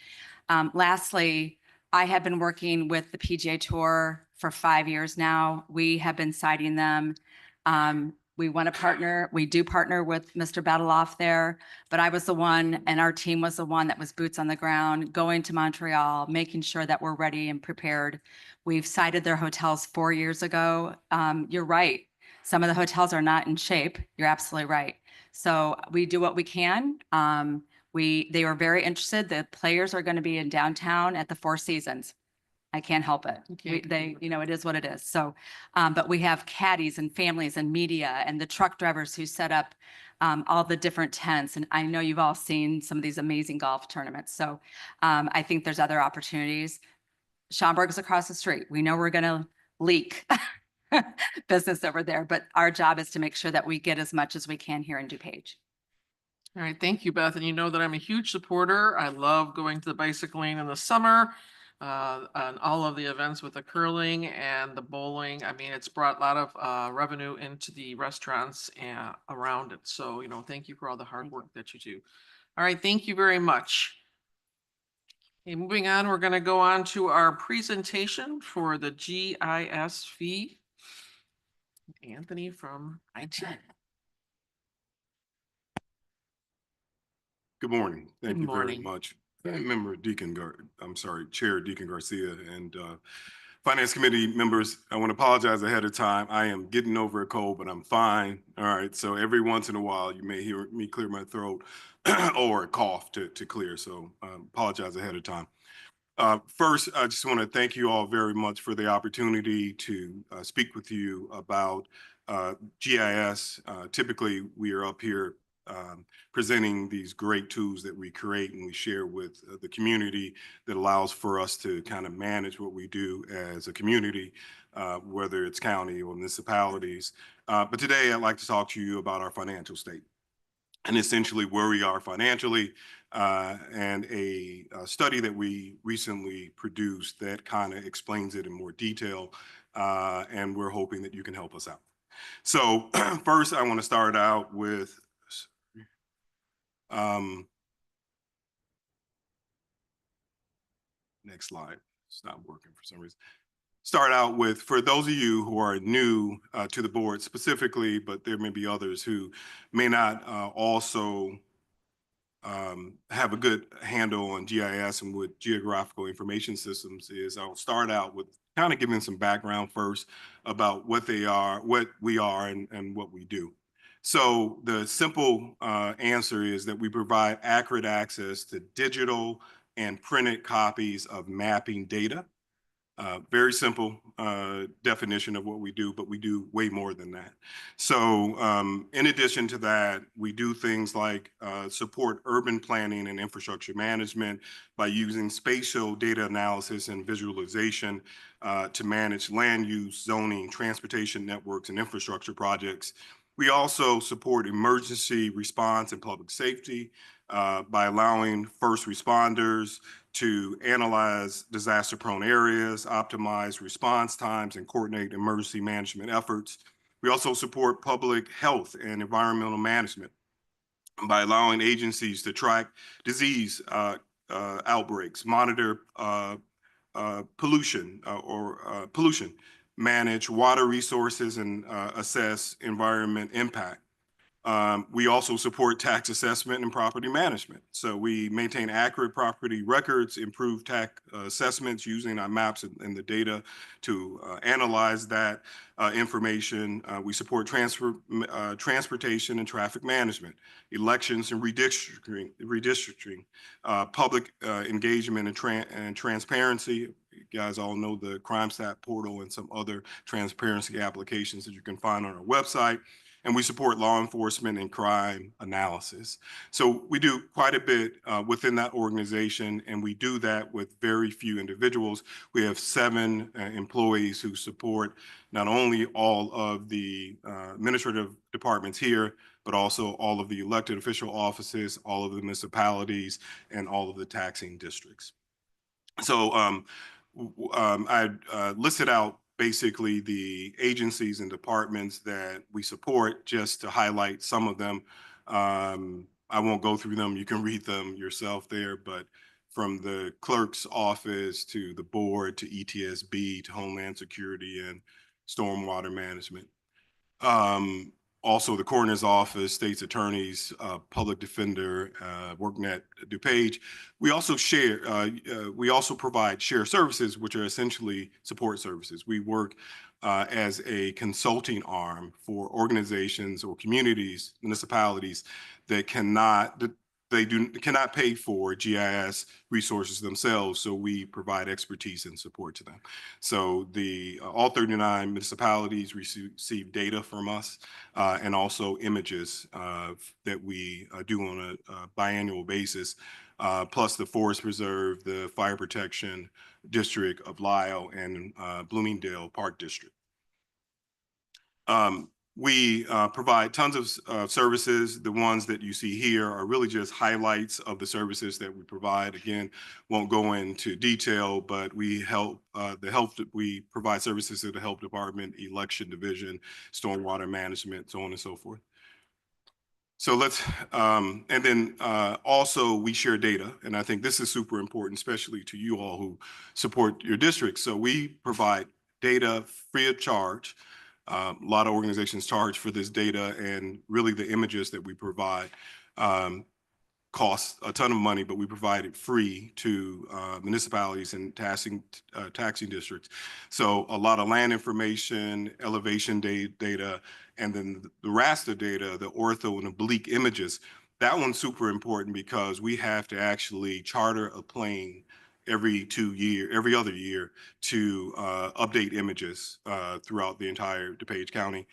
Lastly, I have been working with the PGA Tour for 5 years now. We have been citing them. We want to partner. We do partner with Mr. Badeloff there, but I was the one and our team was the one that was boots on the ground, going to Montreal, making sure that we're ready and prepared. We've cited their hotels 4 years ago. You're right. Some of the hotels are not in shape. You're absolutely right. So we do what we can. They were very interested. The players are going to be in downtown at the Four Seasons. I can't help it. Okay. You know, it is what it is. So, but we have caddies and families and media and the truck drivers who set up all the different tents. And I know you've all seen some of these amazing golf tournaments. So I think there's other opportunities. Schaumburg's across the street. We know we're going to leak business over there, but our job is to make sure that we get as much as we can here in DuPage. All right, thank you, Beth. And you know that I'm a huge supporter. I love going to the bicycling in the summer, and all of the events with the curling and the bowling. I mean, it's brought a lot of revenue into the restaurants around it. So, you know, thank you for all the hard work that you do. All right, thank you very much. Okay, moving on, we're gonna go on to our presentation for the GIS fee. Anthony from IT. Good morning. Thank Good you very morning. much. Chair Deacon Garcia and Finance Committee members, I want to apologize ahead of time. I am getting over a cold, but I'm fine. All right, so every once in a while, you may hear me clear my throat or a cough to clear, so apologize ahead of time. First, I just want to thank you all very much for the opportunity to speak with you about GIS. Typically, we are up here presenting these great tools that we create and we share with the community that allows for us to kind of manage what we do as a community, whether it's county or municipalities. But today, I'd like to talk to you about our financial state and essentially where we are financially, and a study that we recently produced that kind of explains it in more detail, and we're hoping that you can help us out. So first, I want to start out with next slide. It's not working for some reason. Start out with, for those of you who are new to the board specifically, but there may be others who may not also have a good handle on GIS and what geographical information systems is. I'll start out with kind of giving some background first about what they are, what we are, and what we do. So the simple answer is that we provide accurate access to digital and printed copies of mapping data. Very simple definition of what we do, but we do way more than that. So in addition to that, we do things like support urban planning and infrastructure management by using spatial data analysis and visualization to manage land use, zoning, transportation networks, and infrastructure projects. We also support emergency response and public safety by allowing first responders to analyze disaster-prone areas, optimize response times, and coordinate emergency management efforts. We also support public health and environmental management by allowing agencies to track disease outbreaks, monitor pollution, manage water resources, and assess environment impact. We also support tax assessment and property management. So we maintain accurate property records, improve tax assessments using our maps and the data to analyze that information. We support transportation and traffic management, elections and redistricting, public engagement and transparency. You guys all know the CrimeStat portal and some other transparency applications that you can find on our website. And we support law enforcement and crime analysis. So we do quite a bit within that organization, and we do that with very few individuals. We have 7 employees who support not only all of the administrative departments here, but also all of the elected official offices, all of the municipalities, and all of the taxing districts. So I listed out basically the agencies and departments that we support just to highlight some of them. I won't go through them. You can read them yourself there, but from the clerk's office to the board to ETSB to Homeland Security and Stormwater Management. Also the coroner's office, state's attorneys, public defender, working at DuPage. We also provide shared services, which are essentially support services. We work as a consulting arm for organizations or communities, municipalities that cannot pay for GIS resources themselves, so we provide expertise and support to them. So all 39 municipalities receive data from us and also images that we do on a biannual basis, plus the Forest Preserve, the Fire Protection District of Lisle, and Bloomingdale Park District. We provide tons of services. The ones that you see here are really just highlights of the services that we provide. Again, won't go into detail, but we we provide services to the Health Department, Election Division, Stormwater Management, so on and so forth. So let's, and then also we share data, and I think this is super important, especially to you all who support your district. So we provide data free of charge. A lot of organizations charge for this data, and really the images that we provide cost a ton of money, but we provide it free to municipalities and taxing districts. So a lot of land information, elevation data, and then the raster data, the ortho and oblique images. That one's super important because we have to actually charter a plane every other year to update images throughout the entire DuPage County.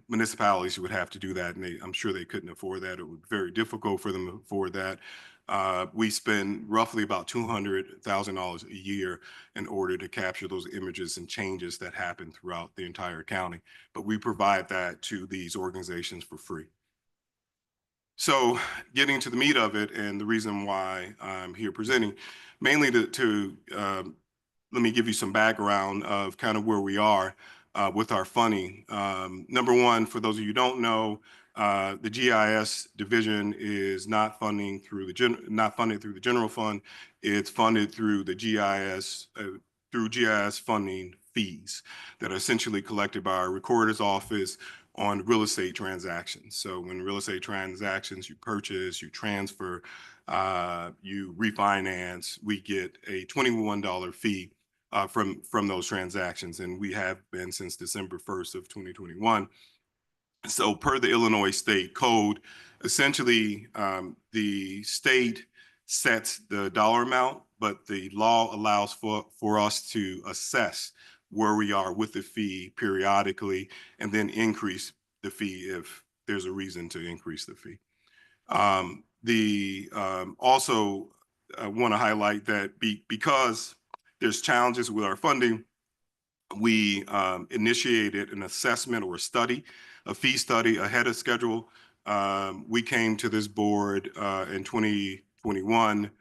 Municipalities would have to do that, and I'm sure they couldn't afford that. It would be very difficult for them to afford that. We spend roughly about $200,000 a year in order to capture those images and changes that happen throughout the entire county. But we provide that to these organizations for free. So getting to the meat of it, and the reason why I'm here presenting, mainly let me give you some background of kind of where we are with our funding. Number one, for those of you who don't know, the GIS division is not funded through the general fund. It's funded through the GIS funding fees that are essentially collected by our recorder's office on real estate transactions. So when real estate transactions, you purchase, you transfer, you refinance, we get a $21 fee from those transactions, and we have been since December 1st of 2021. So per the Illinois State Code, essentially the state sets the dollar amount, but the law allows for us to assess where we are with the fee periodically and then increase the fee if there's a reason to increase the fee. Also want to highlight that because there's challenges with our funding, we initiated an assessment or a fee study ahead of schedule. We came to this board in 2021,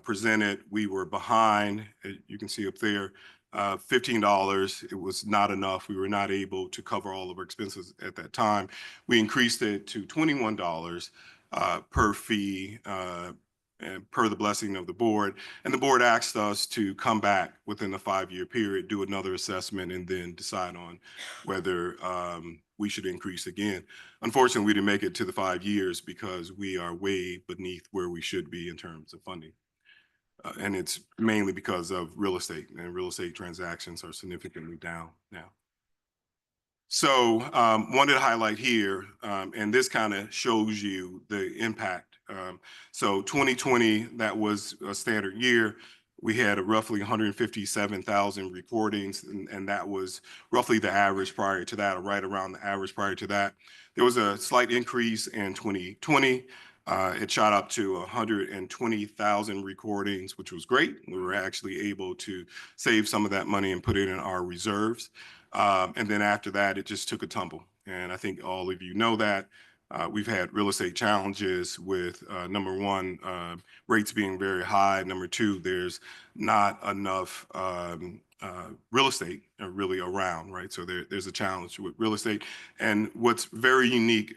presented, we were behind, you can see up there, $15. It was not enough. We were not able to cover all of our expenses at that time. We increased it to $21 per fee, and per the blessing of the board. And the board asked us to come back within the 5-year period, do another assessment, and then decide on whether we should increase again. Unfortunately, we didn't make it to the 5 years because we are way beneath where we should be in terms of funding. And it's mainly because of real estate, and real estate transactions are significantly down now. So wanted to highlight here, and this kind of shows you the impact. So 2020, that was a standard year. We had roughly 157,000 recordings, and that was roughly the average prior to that, or right around the average prior to that. There was a slight increase in 2020. It shot up to 120,000 recordings, which was great. We were actually able to save some of that money and put it in our reserves. And then after that, it just took a tumble. And I think all of you know that. We've had real estate challenges with number one, rates being very high. Number two, there's not enough real estate really around, right? So there's a challenge with real estate. And what's very unique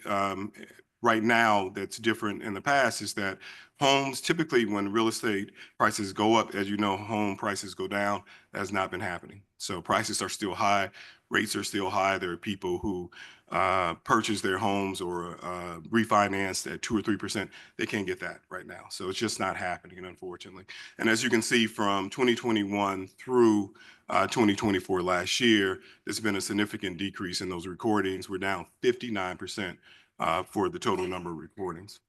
right now that's different in the past is that homes, typically when real estate prices go up, as you know, home prices go down. That has not been happening. So prices are still high, rates are still high. There are people who purchase their homes or refinanced at 2 or 3%. They can't get that right now. So it's just not happening, unfortunately. And as you can see from 2021 through 2024 last year, there's been a significant decrease in those recordings. We're down 59% for the total number of recordings.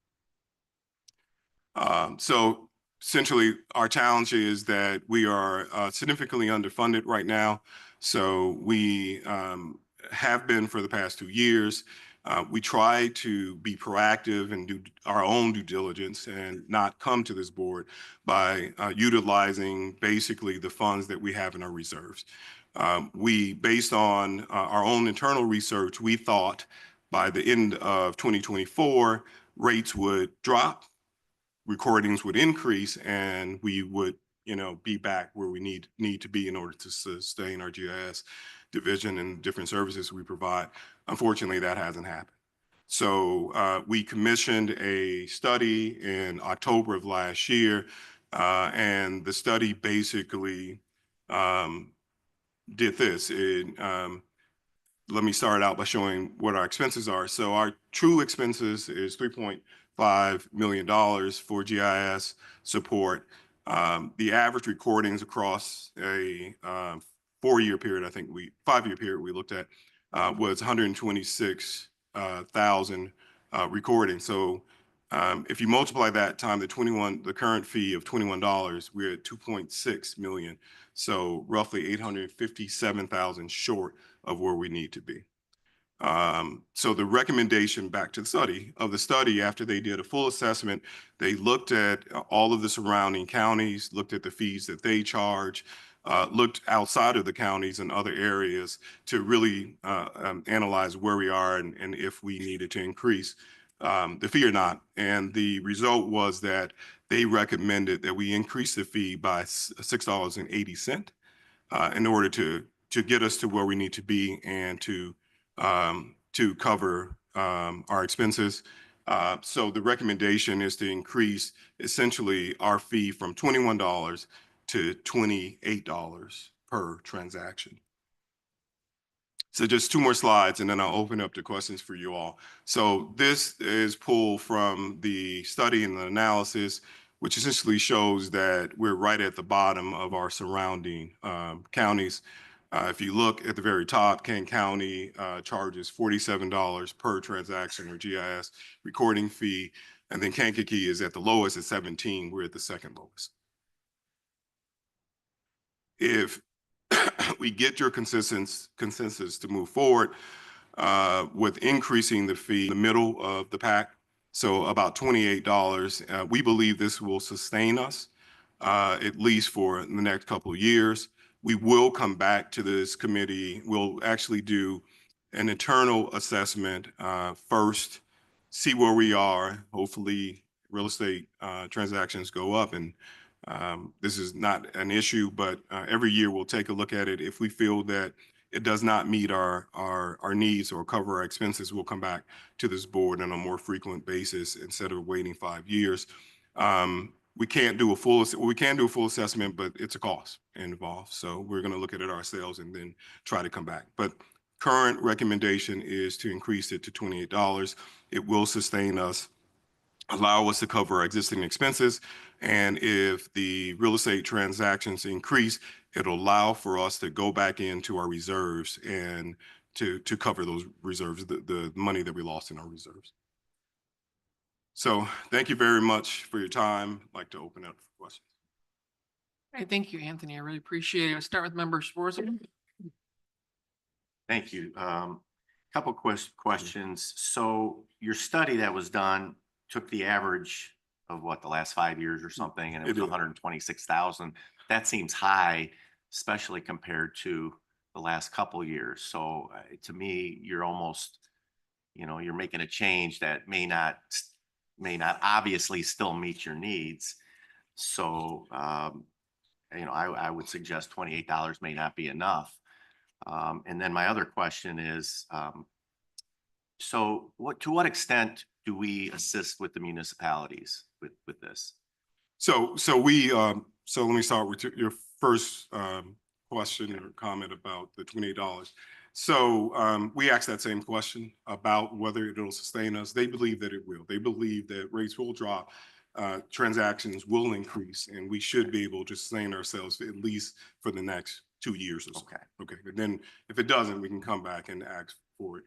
So essentially, our challenge is that we are significantly underfunded right now. So we have been for the past 2 years. We try to be proactive and do our own due diligence and not come to this board by utilizing basically the funds that we have in our reserves. Based on our own internal research, we thought by the end of 2024, rates would drop, recordings would increase, and we would, be back where we need to be in order to sustain our GIS division and different services we provide. Unfortunately, that hasn't happened. So we commissioned a study in October of last year, and the study basically did this. Let me start out by showing what our expenses are. So our true expenses is $3.5 million for GIS support. The average recordings across a 4-year period, 5-year period we looked at, was 126,000 recordings. So if you multiply that time the current fee of $21, we're at 2.6 million. So roughly 857,000 short of where we need to be. So the recommendation back to the study after they did a full assessment, they looked at all of the surrounding counties, looked at the fees that they charge, looked outside of the counties and other areas to really analyze where we are and if we needed to increase the fee or not. And the result was that they recommended that we increase the fee by $6.80 in order to get us to where we need to be and to cover our expenses. So the recommendation is to increase essentially our fee from $21 to $28 per transaction. So just 2 more slides and then I'll open up to questions for you all. So this is pulled from the study and the analysis, which essentially shows that we're right at the bottom of our surrounding counties. If you look at the very top, Kane County charges $47 per transaction or GIS recording fee. And then Kankakee is at the lowest at 17. We're at the second lowest. If we get your consensus to move forward with increasing the fee in the middle of the pack, so about $28, we believe this will sustain us at least for the next couple of years. We will come back to this committee. We'll actually do an internal assessment first, see where we are. Hopefully real estate transactions go up and this is not an issue, but every year we'll take a look at it. If we feel that it does not meet our needs or cover our expenses, we'll come back to this board on a more frequent basis instead of waiting 5 years. We can do a full assessment, but it's a cost involved. So we're going to look at it ourselves and then try to come back. But current recommendation is to increase it to $28. It will sustain us, allow us to cover our existing expenses. And if the real estate transactions increase, it'll allow for us to go back into our reserves and to cover those reserves, the money that we lost in our reserves. So thank you very much for your time. I'd like to open up for questions. All right, thank you, Anthony. I really appreciate it. I'll start with member Schwarzer. Thank you. Couple questions. So your study that was done took the average of what, the last 5 years or something, and it was 126,000. That seems high, especially compared to the last couple years. So to me, you're almost, you're making a change that may not obviously still meet your needs. So, I would suggest $28 may not be enough. And then my other question is, so to what extent do we assist with the municipalities with this? So let me start with your first question or comment about the $28. So we asked that same question about whether it'll sustain us. They believe that it will. They believe that rates will drop, transactions will increase, and we should be able to sustain ourselves at least for the next 2 years or so. Okay. But then if it doesn't, we can come back and ask for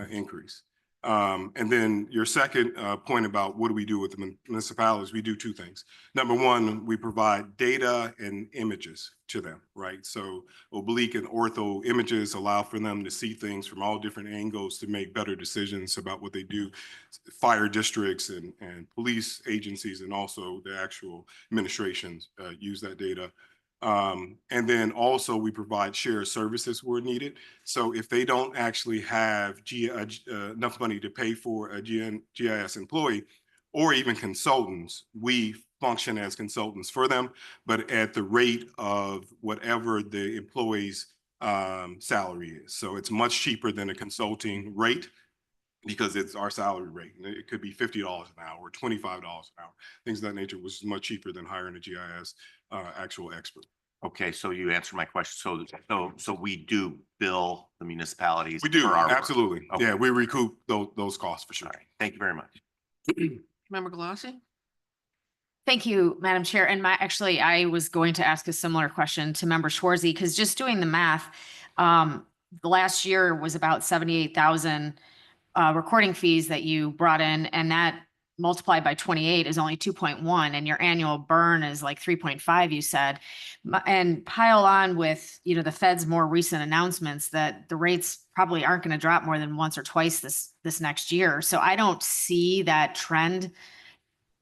increase. And then your second point about what do we do with the municipalities, we do 2 things. Number one, we provide data and images to them, right? So oblique and ortho images allow for them to see things from all different angles to make better decisions about what they do. Fire districts and police agencies and also the actual administrations use that data. And then also we provide shared services where needed. So if they don't actually have enough money to pay for a GIS employee or even consultants, we function as consultants for them, but at the rate of whatever the employee's salary is. So it's much cheaper than a consulting rate. because it's our salary rate. And it could be $50 an hour or $25 an hour, things of that nature, which is much cheaper than hiring a GIS actual expert. Okay, so you answered my question. So we do bill the municipalities. We do, for our work. absolutely. Okay. Yeah, we recoup those costs for sure. All right. Thank you very much. Member Galassi? Thank you, Madam Chair. And actually, I was going to ask a similar question to Member Schwarzy, because just doing the math, the last year was about 78,000 recording fees that you brought in, and that multiplied by 28 is only 2.1, and your annual burn is like 3.5, you said. And pile on with, the Fed's more recent announcements that the rates probably aren't going to drop more than once or twice this next year. So I don't see that trend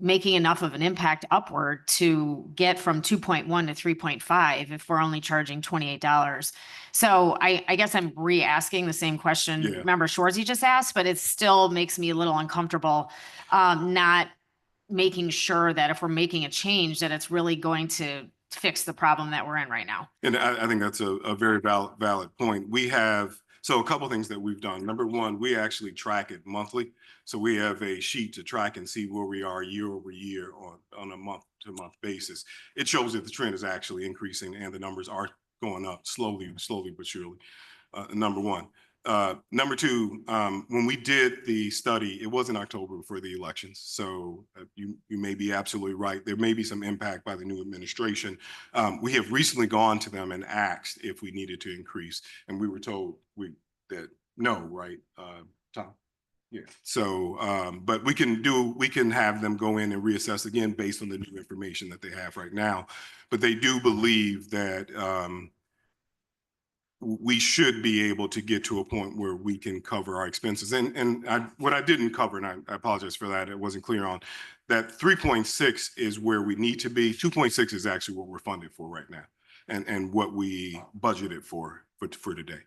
making enough of an impact upward to get from 2.1 to 3.5 if we're only charging $28. So I guess I'm re-asking the same question Yeah. Member Schwarzy just asked, but it still makes me a little uncomfortable, not making sure that if we're making a change, that it's really going to fix the problem that we're in right now. And I think that's a very valid point. So a couple of things that we've done. Number one, we actually track it monthly. So we have a sheet to track and see where we are year over year on a month to month basis. It shows that the trend is actually increasing and the numbers are going up slowly but surely. Number one. Number two, when we did the study, it was in October for the elections. So you may be absolutely right. There may be some impact by the new administration. We have recently gone to them and asked if we needed to increase, and we were told that no, right, Tom? Yeah. So, but we can have them go in and reassess again based on the new information that they have right now. But they do believe that we should be able to get to a point where we can cover our expenses. And what I didn't cover, and I apologize for that, it wasn't clear on, that 3.6 is where we need to be. 2.6 is actually what we're funded for right now and what we budgeted for today.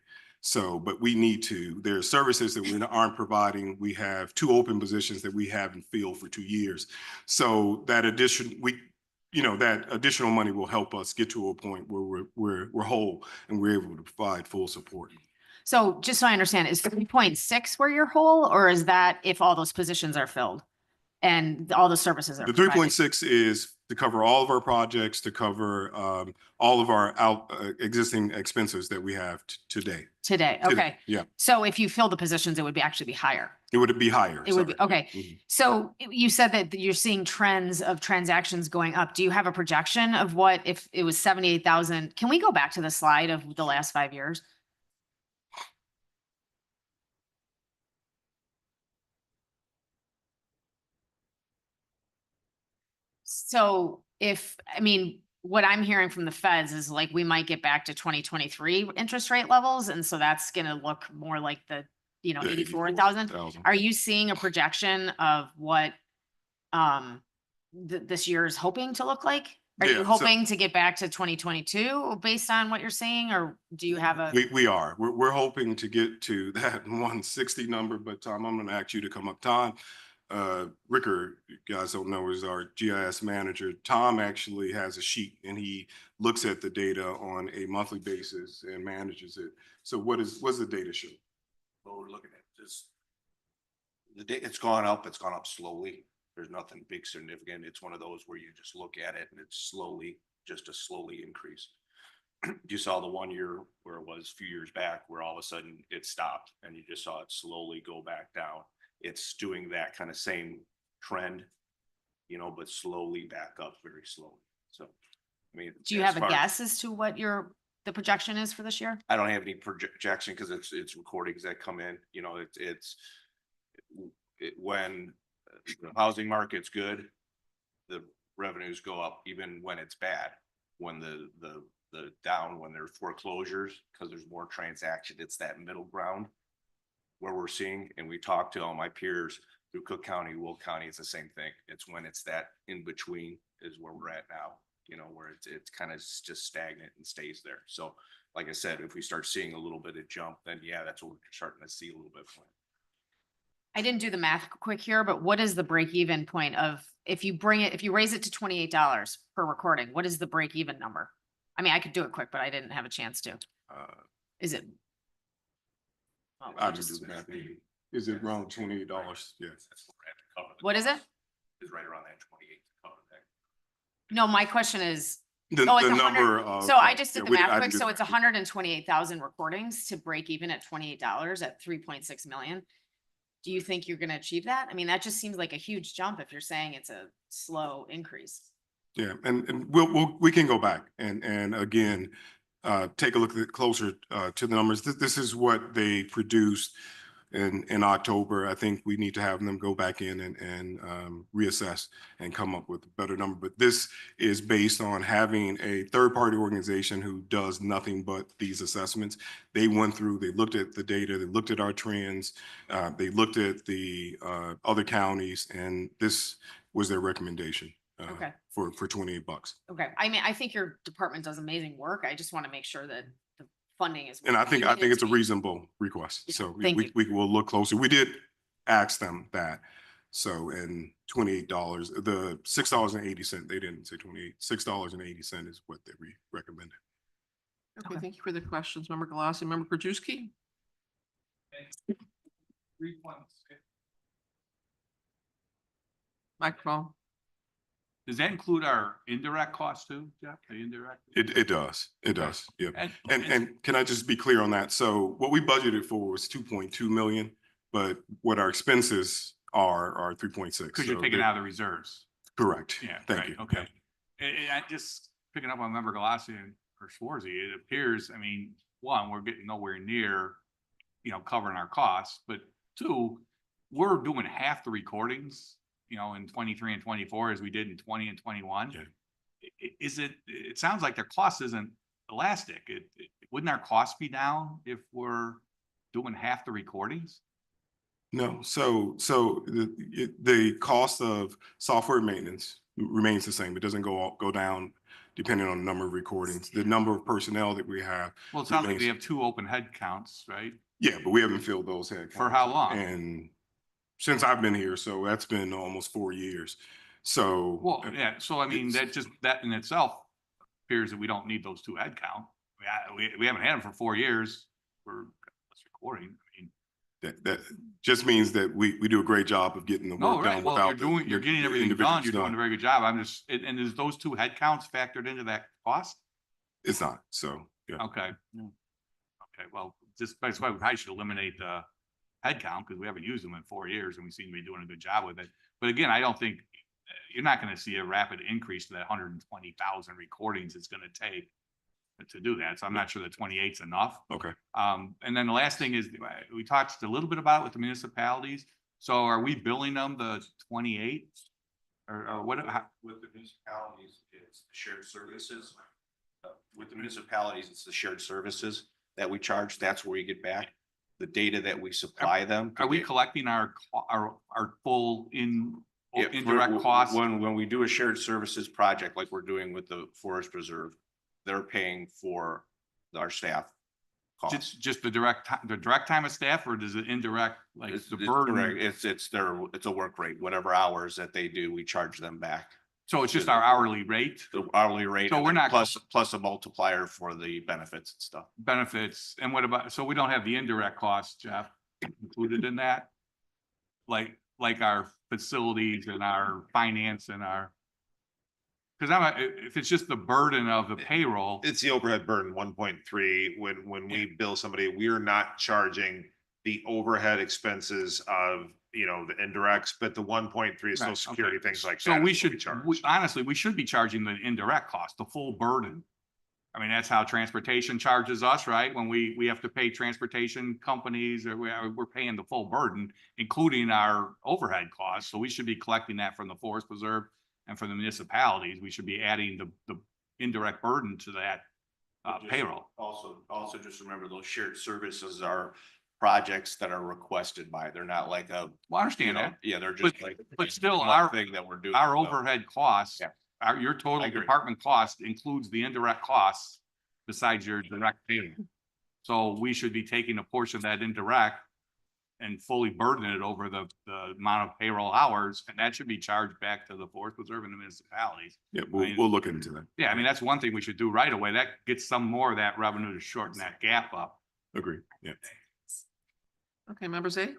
So, but we need to, there are services that we aren't providing. We have 2 open positions that we haven't filled for 2 years. So that that additional money will help us get to a point where we're whole and we're able to provide full support. So just so I understand, is 3.6 where you're whole, or is that if all those positions are filled and all the services are The provided? 3.6 is to cover all of our projects, to cover all of our existing expenses that we have today. Today, okay. Yeah, So if you fill the positions, it would actually be higher. it would be higher. It would be, sorry. okay. Mhm. So you said that you're seeing trends of transactions going up. Do you have a projection of what, if it was 78,000? Can we go back to the slide of the last 5 years? So what I'm hearing from the feds is like, we might get back to 2023 interest rate levels. And so that's going to look more like the, Yeah, 84,000. 84,000. Are you seeing a projection of what this year is hoping to look like? Are Yeah, you so- hoping to get back to 2022 based on what you're saying, or do you have a? We are. We're hoping to get to that 160 number, but Tom, I'm going to ask you to come up. Tom, Ricker, you guys don't know, is our GIS manager. Tom actually has a sheet and he looks at the data on a monthly basis and manages it. So what's the data show? What we're looking at, just it's gone up slowly. There's nothing big significant. It's one of those where you just look at it and it's just a slowly increase. You saw the 1 year where it was a few years back where all of a sudden it stopped and you just saw it slowly go back down. It's doing that kind of same trend, but slowly back up very slowly. So, Do you have a guess as to what the projection is for this year? I don't have any projection because it's recordings that come in. When the housing market's good, the revenues go up even when it's bad. When the down, when there's foreclosures, because there's more transaction, it's that middle ground where we're seeing, and we talk to all my peers through Cook County, Will County, it's the same thing. It's when it's that in between is where we're at now, where it's kind of just stagnant and stays there. So like I said, if we start seeing a little bit of jump, then yeah, that's what we're starting to see a little bit more. I didn't do the math quick here, but what is the break even point of, if you raise it to $28 per recording, what is the break even number? I could do it quick, but I didn't have a chance to. Is it? I just do the math. Is it around $28? Yes. What is it? Is right around that 28 to cover that. No, my question is, The, oh, it's the 100 number of. so I just yeah, did the we- math I quick. didn't So do it's the- 128,000 recordings to break even at $28 at 3.6 million. Do you think you're gonna achieve that? I mean, that just seems like a huge jump if you're saying it's a slow increase. Yeah, and we can go back and again, take a look at closer, to the numbers. This is what they produced in October. I think we need to have them go back in and reassess and come up with a better number. But this is based on having a third-party organization who does nothing but these assessments. They went through, they looked at the data, they looked at our trends, they looked at the other counties, and this was their recommendation. Okay. For $28. Okay, I mean, I think your department does amazing work. I just want to make sure that the funding is. And what you I need think it it's to a be. reasonable request. Yeah, So thank you. we will look closer. We did ask them that. So, and $28, the $6.80, they didn't say 28, $6.80 is what they recommended. Okay, thank you for the questions, Member Galassi. Member Krajewski? Microphone. Does that include our indirect costs too, Jeff? The indirect? It does. It does. Yep. And- And can I just be clear on that? So what we budgeted for was 2.2 million, but what our expenses are 3.6. Because you're taking out of the reserves. Correct. Yeah, Thank right, you. okay. And I just picking up on Member Galassi and or Schwarzy, it appears, I mean, one, we're getting nowhere near, covering our costs, but two, we're doing half the recordings, in 23 and 24 as we did in 20 and 21. Yeah. It sounds like their cost isn't elastic. Wouldn't our cost be down if we're doing half the recordings? No, so the cost of software maintenance remains the same. It doesn't go down depending on the number of recordings. The number of personnel that we have. Well, it sounds like remains- they have 2 open head counts, right? Yeah, but we haven't filled those head For how counts. long? And since I've been here, so that's been almost 4 years. So. Well, yeah, so I mean, that in itself appears that we don't need those 2 head count. We haven't had them for 4 years for recording. I mean, That just means that we do a great job of getting the no, work right, done well, without. you're getting the everything individuals done, you're doing a very good job. And is those 2 head counts factored into that cost? It's not, so, yeah. Okay. Okay, well, that's why we probably should eliminate the head count because we haven't used them in 4 years and we seem to be doing a good job with it. But again, I don't think you're not going to see a rapid increase to that 120,000 recordings it's going to take to do that. So I'm not sure that 28's enough. Okay. And then the last thing is we talked a little bit about it with the municipalities. So are we billing them the 28 or what? With the municipalities, it's the shared services. With the municipalities, it's the shared services that we charge. That's where you get back the data that we supply them. Are we collecting our full Yeah, indirect costs? When we do a shared services project, like we're doing with the Forest Preserve, they're paying for our staff costs. Just the direct time of staff, or does it indirect, like It's the it's burden? direct. It's a work rate, whatever hours that they do, we charge them back. So it's just our hourly rate, The hourly rate. So and we're then not- plus a multiplier for the benefits and stuff. benefits, and what about, so we don't have the indirect costs, Jeff, included in that? Like our facilities and our finance and our. Because if it's just the burden of the payroll, It's the overhead burden, 1.3. When we bill somebody, we're not charging the overhead expenses of, the indirects, but the 1.3 is Right, social security, okay. things like that. so is we what should, charge. honestly, we should be charging the indirect cost, the full burden. I mean, that's how transportation charges us, right? When we have to pay transportation companies, or we're paying the full burden, including our overhead costs. So we should be collecting that from the Forest Preserve and from the municipalities. We should be adding the indirect burden to that payroll. Also just remember those shared services are projects that are requested by, they're not like Well, I understand that. yeah, they're just But- like. but still, one our- thing that we're doing. Our so. overhead costs, Yeah. your I total agree. department cost includes the indirect costs besides your direct payment. So we should be taking a portion of that indirect and fully burden it over the amount of payroll hours, and that should be charged back to the Forest Preserve and the municipalities. Yeah, I mean- we'll look into that. Yeah, I mean, that's one thing we should do right away. That gets some more of that revenue to shorten that gap up. Agree. Yeah. Okay, members A?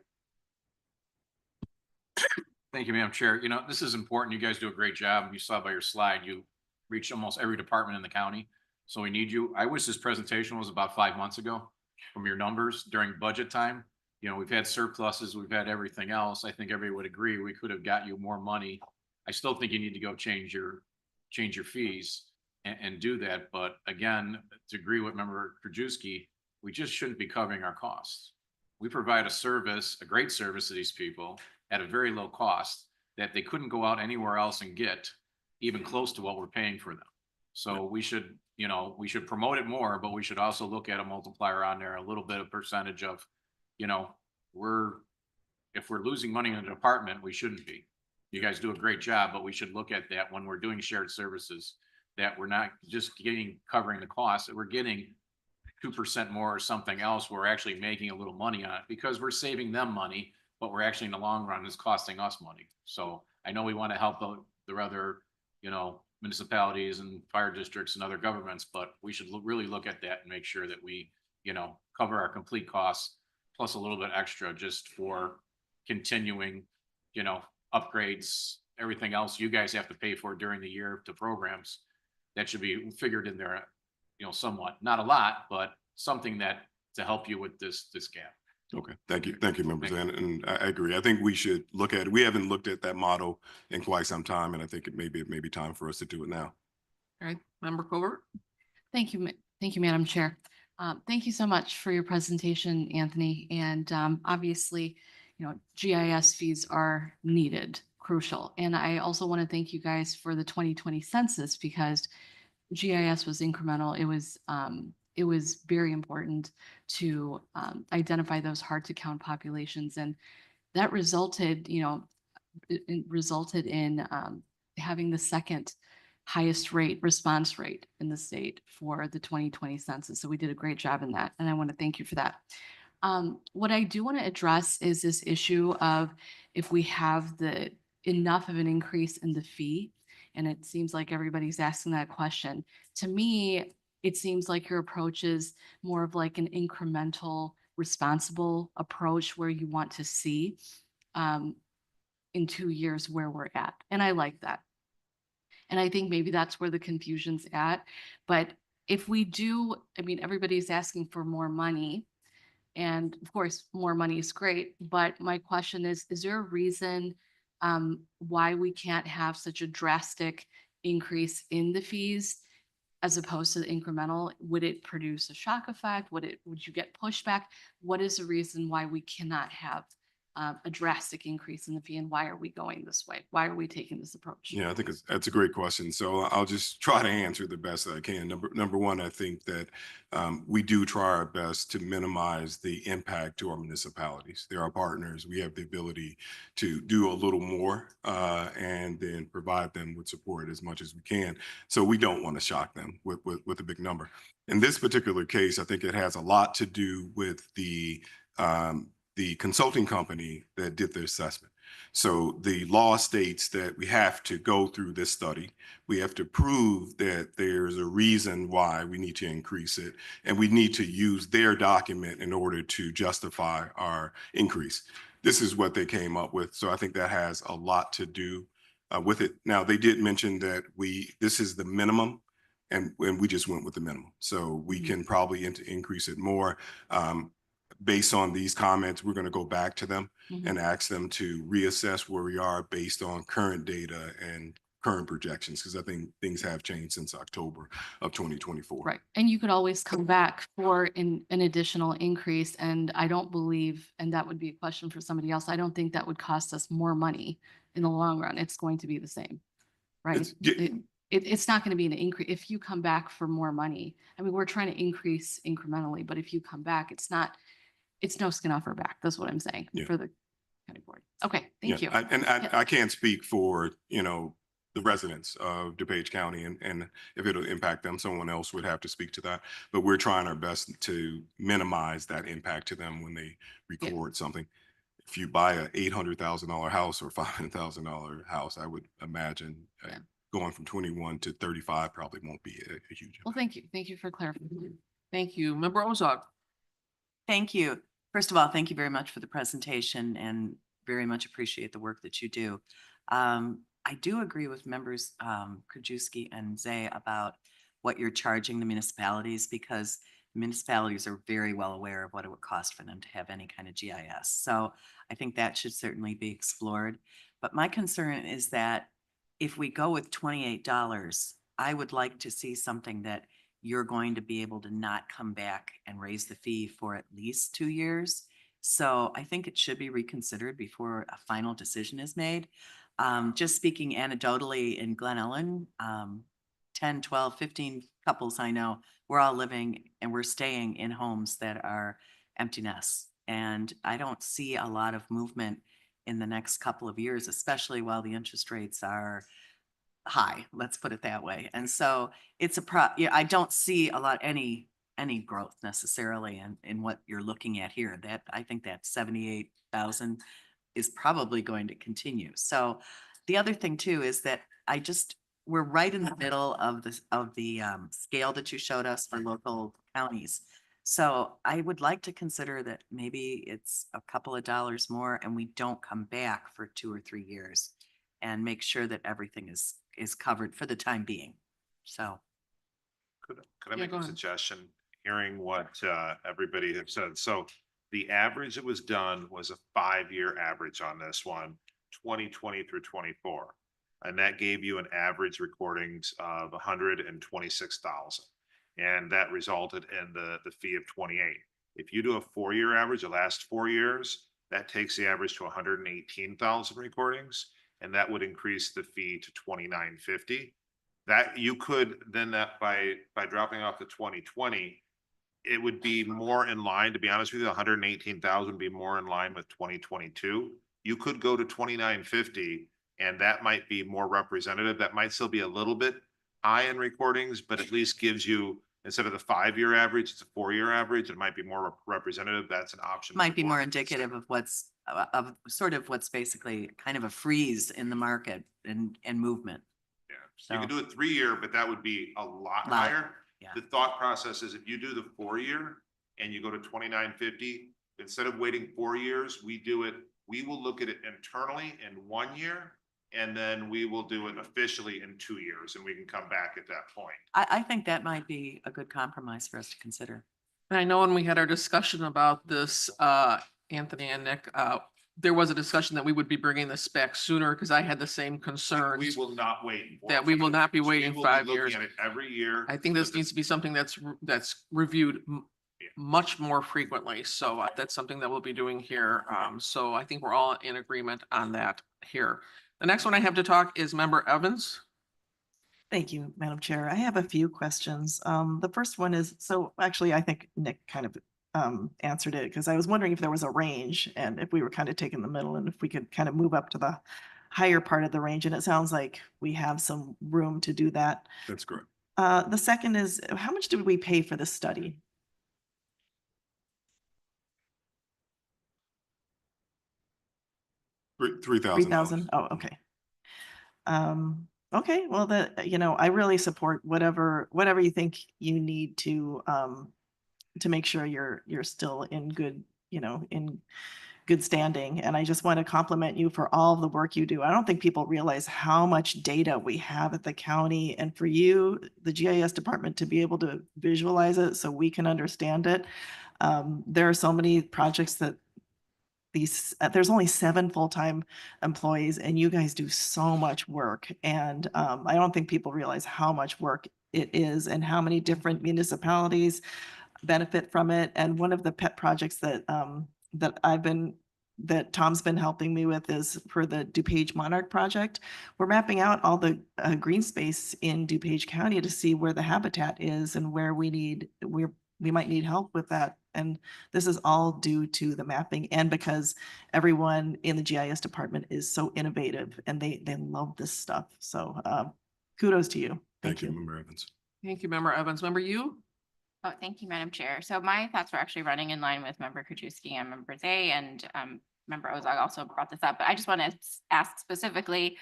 Thank you, Madam Chair. You know, this is important. You guys do a great job. You saw by your slide, you reached almost every department in the county. So we need you. I wish this presentation was about 5 months ago from your numbers during budget time. You know, we've had surpluses, we've had everything else. I think everybody would agree we could have got you more money. I still think you need to go change your fees and do that. But again, to agree with Member Krajewski, we just shouldn't be covering our costs. We provide a service, a great service to these people at a very low cost that they couldn't go out anywhere else and get even close to what we're paying for them. So we should, you know, we should promote it more, but we should also look at a multiplier on there, a little bit of percentage of, you know, if we're losing money in a department, we shouldn't be. You guys do a great job, but we should look at that when we're doing shared services, that we're not just covering the cost, that we're getting 2% more or something else. We're actually making a little money on it because we're saving them money, but we're actually in the long run is costing us money. So I know we want to help the other, you know, municipalities and fire districts and other governments, but we should really look at that and make sure that we, you know, cover our complete costs plus a little bit extra just for continuing, you know, upgrades, everything else you guys have to pay for during the year to programs. That should be figured in there, you know, somewhat, not a lot, but something that to help you with this gap. Okay, thank you. Thank you, members. Thank And I agree. I think we should look at it. We haven't looked at that model in quite some time, and I think it may be time for us to do it now. All right, Member Covert? Thank you, thank you, Madam Chair. Thank you so much for your presentation, Anthony. And obviously, you know, GIS fees are needed, crucial. And I also want to thank you guys for the 2020 census because GIS was incremental. It was very important to identify those hard to count populations, and that resulted, you know, it resulted in having the second highest response rate in the state for the 2020 census. So we did a great job in that, and I want to thank you for that. What I do want to address is this issue of if we have enough of an increase in the fee, and it seems like everybody's asking that question. To me, it seems like your approach is more of like an incremental, responsible approach where you want to see in 2 years where we're at. And I like that. And I think maybe that's where the confusion's at. But if we do, I mean, everybody's asking for more money. And of course, more money is great. But my question is there a reason why we can't have such a drastic increase in the fees as opposed to the incremental? Would it produce a shock effect? Would you get pushback? What is the reason why we cannot have a drastic increase in the fee, and why are we going this way? Why are we taking this approach? Yeah, I think that's a great question. So I'll just try to answer the best that I can. Number one, I think that we do try our best to minimize the impact to our municipalities. They're our partners. We have the ability to do a little more and then provide them with support as much as we can. So we don't want to shock them with a big number. In this particular case, I think it has a lot to do with the consulting company that did the assessment. So the law states that we have to go through this study. We have to prove that there's a reason why we need to increase it, and we need to use their document in order to justify our increase. This is what they came up with. So I think that has a lot to do with it. Now, they did mention that this is the minimum, and we just went with the minimum. So we can probably increase it more. Based on these comments, we're going to go back to them and ask them to reassess where we are based on current data and current projections, because I think things have changed since October of 2024. Right. And you could always come back for an additional increase. And I don't believe, and that would be a question for somebody else, I don't think that would cost us more money in the long run. It's going to be the same, right? It's not going to be an increase. If you come back for more money, I mean, we're trying to increase incrementally, but if you come back, it's no skin off our back. That's what I'm saying for the county board. Okay, thank you. I can't speak for, you know, the residents of DuPage County, and if it'll impact them, someone else would have to speak to that. But we're trying our best to minimize that impact to them when they record something. If you buy a $800,000 house or $500,000 house, I would imagine going from 21 to 35 probably won't be a huge. Well, thank you. Thank you for clarifying. Thank you. Member Ozog? Thank you. First of all, thank you very much for the presentation and very much appreciate the work that you do. I do agree with members, Krajewski and Zay about what you're charging the municipalities, because municipalities are very well aware of what it would cost for them to have any kind of GIS. So I think that should certainly be explored. But my concern is that if we go with $28, I would like to see something that you're going to be able to not come back and raise the fee for at least 2 years. So I think it should be reconsidered before a final decision is made. Just speaking anecdotally in Glen Ellen, 10, 12, 15 couples I know, we're all living and we're staying in homes that are empty nests. And I don't see a lot of movement in the next couple of years, especially while the interest rates are high, let's put it that way. And so it's yeah, I don't see a lot, any growth necessarily in what you're looking at here. That, I think that 78,000 is probably going to continue. So the other thing too is that we're right in the middle of the scale that you showed us for local counties. So I would like to consider that maybe it's a couple of dollars more and we don't come back for 2 or 3 years and make sure that everything is covered for the time being. So. Could I Yeah, make go a ahead. suggestion, hearing what everybody has said? So the average that was done was a 5-year average on this one, 2020 through 24. And that gave you an average recordings of 126,000. And that resulted in the fee of 28. If you do a 4-year average, the last 4 years, that takes the average to 118,000 recordings. And that would increase the fee to $29.50. That you could then, that by dropping off the 2020, it would be more in line, to be honest with you, 118,000 would be more in line with 2022. You could go to 29.50 and that might be more representative. That might still be a little bit high in recordings, but at least gives you, instead of the 5-year average, it's a 4-year average. It might be more representative. That's an option. Might be more indicative of what's what's basically kind of a freeze in the market and movement. Yeah, so you So- could do a 3-year, but that would be a lot Lot, higher. yeah. The thought process is if you do the 4-year and you go to 29.50, instead of waiting 4 years, we will look at it internally in 1 year. And then we will do it officially in 2 years and we can come back at that point. I think that might be a good compromise for us to consider. And I know when we had our discussion about this, Anthony and Nick, there was a discussion that we would be bringing this back sooner because I had the same concerns. We will not wait. That we will not be We waiting will 5 looking years. at it every year. I think this But needs to be something that's reviewed much more frequently. So that's something that we'll be doing here. So I think we're all in agreement on that here. The next one I have to talk is Member Evans. Thank you, Madam Chair. I have a few questions. The first one is, so actually, I think Nick kind of answered it because I was wondering if there was a range and if we were kind of taking the middle and if we could kind of move up to the higher part of the range. And it sounds like we have some room to do that. That's correct. The second is, how much did we pay for this study? $3,000. 3,000? Oh, okay. Okay, well, I really support whatever you think you need to make sure you're still in good, in good standing. And I just want to compliment you for all of the work you do. I don't think people realize how much data we have at the county, and for you, the GIS department, to be able to visualize it so we can understand it. There are so many projects that there's only 7 full-time employees and you guys do so much work. And I don't think people realize how much work it is and how many different municipalities benefit from it. And one of the pet projects that Tom's been helping me with is for the DuPage Monarch project. We're mapping out all the green space in DuPage County to see where the habitat is and where we might need help with that. And this is all due to the mapping and because everyone in the GIS department is so innovative and they love this stuff. So kudos to you. Thank you, Member Evans. Thank you, Member Evans. Member you? Oh, thank you, Madam Chair. So my thoughts were actually running in line with Member Krajewski and Member Zay, and Member Ozog also brought this up, but I just want to ask specifically,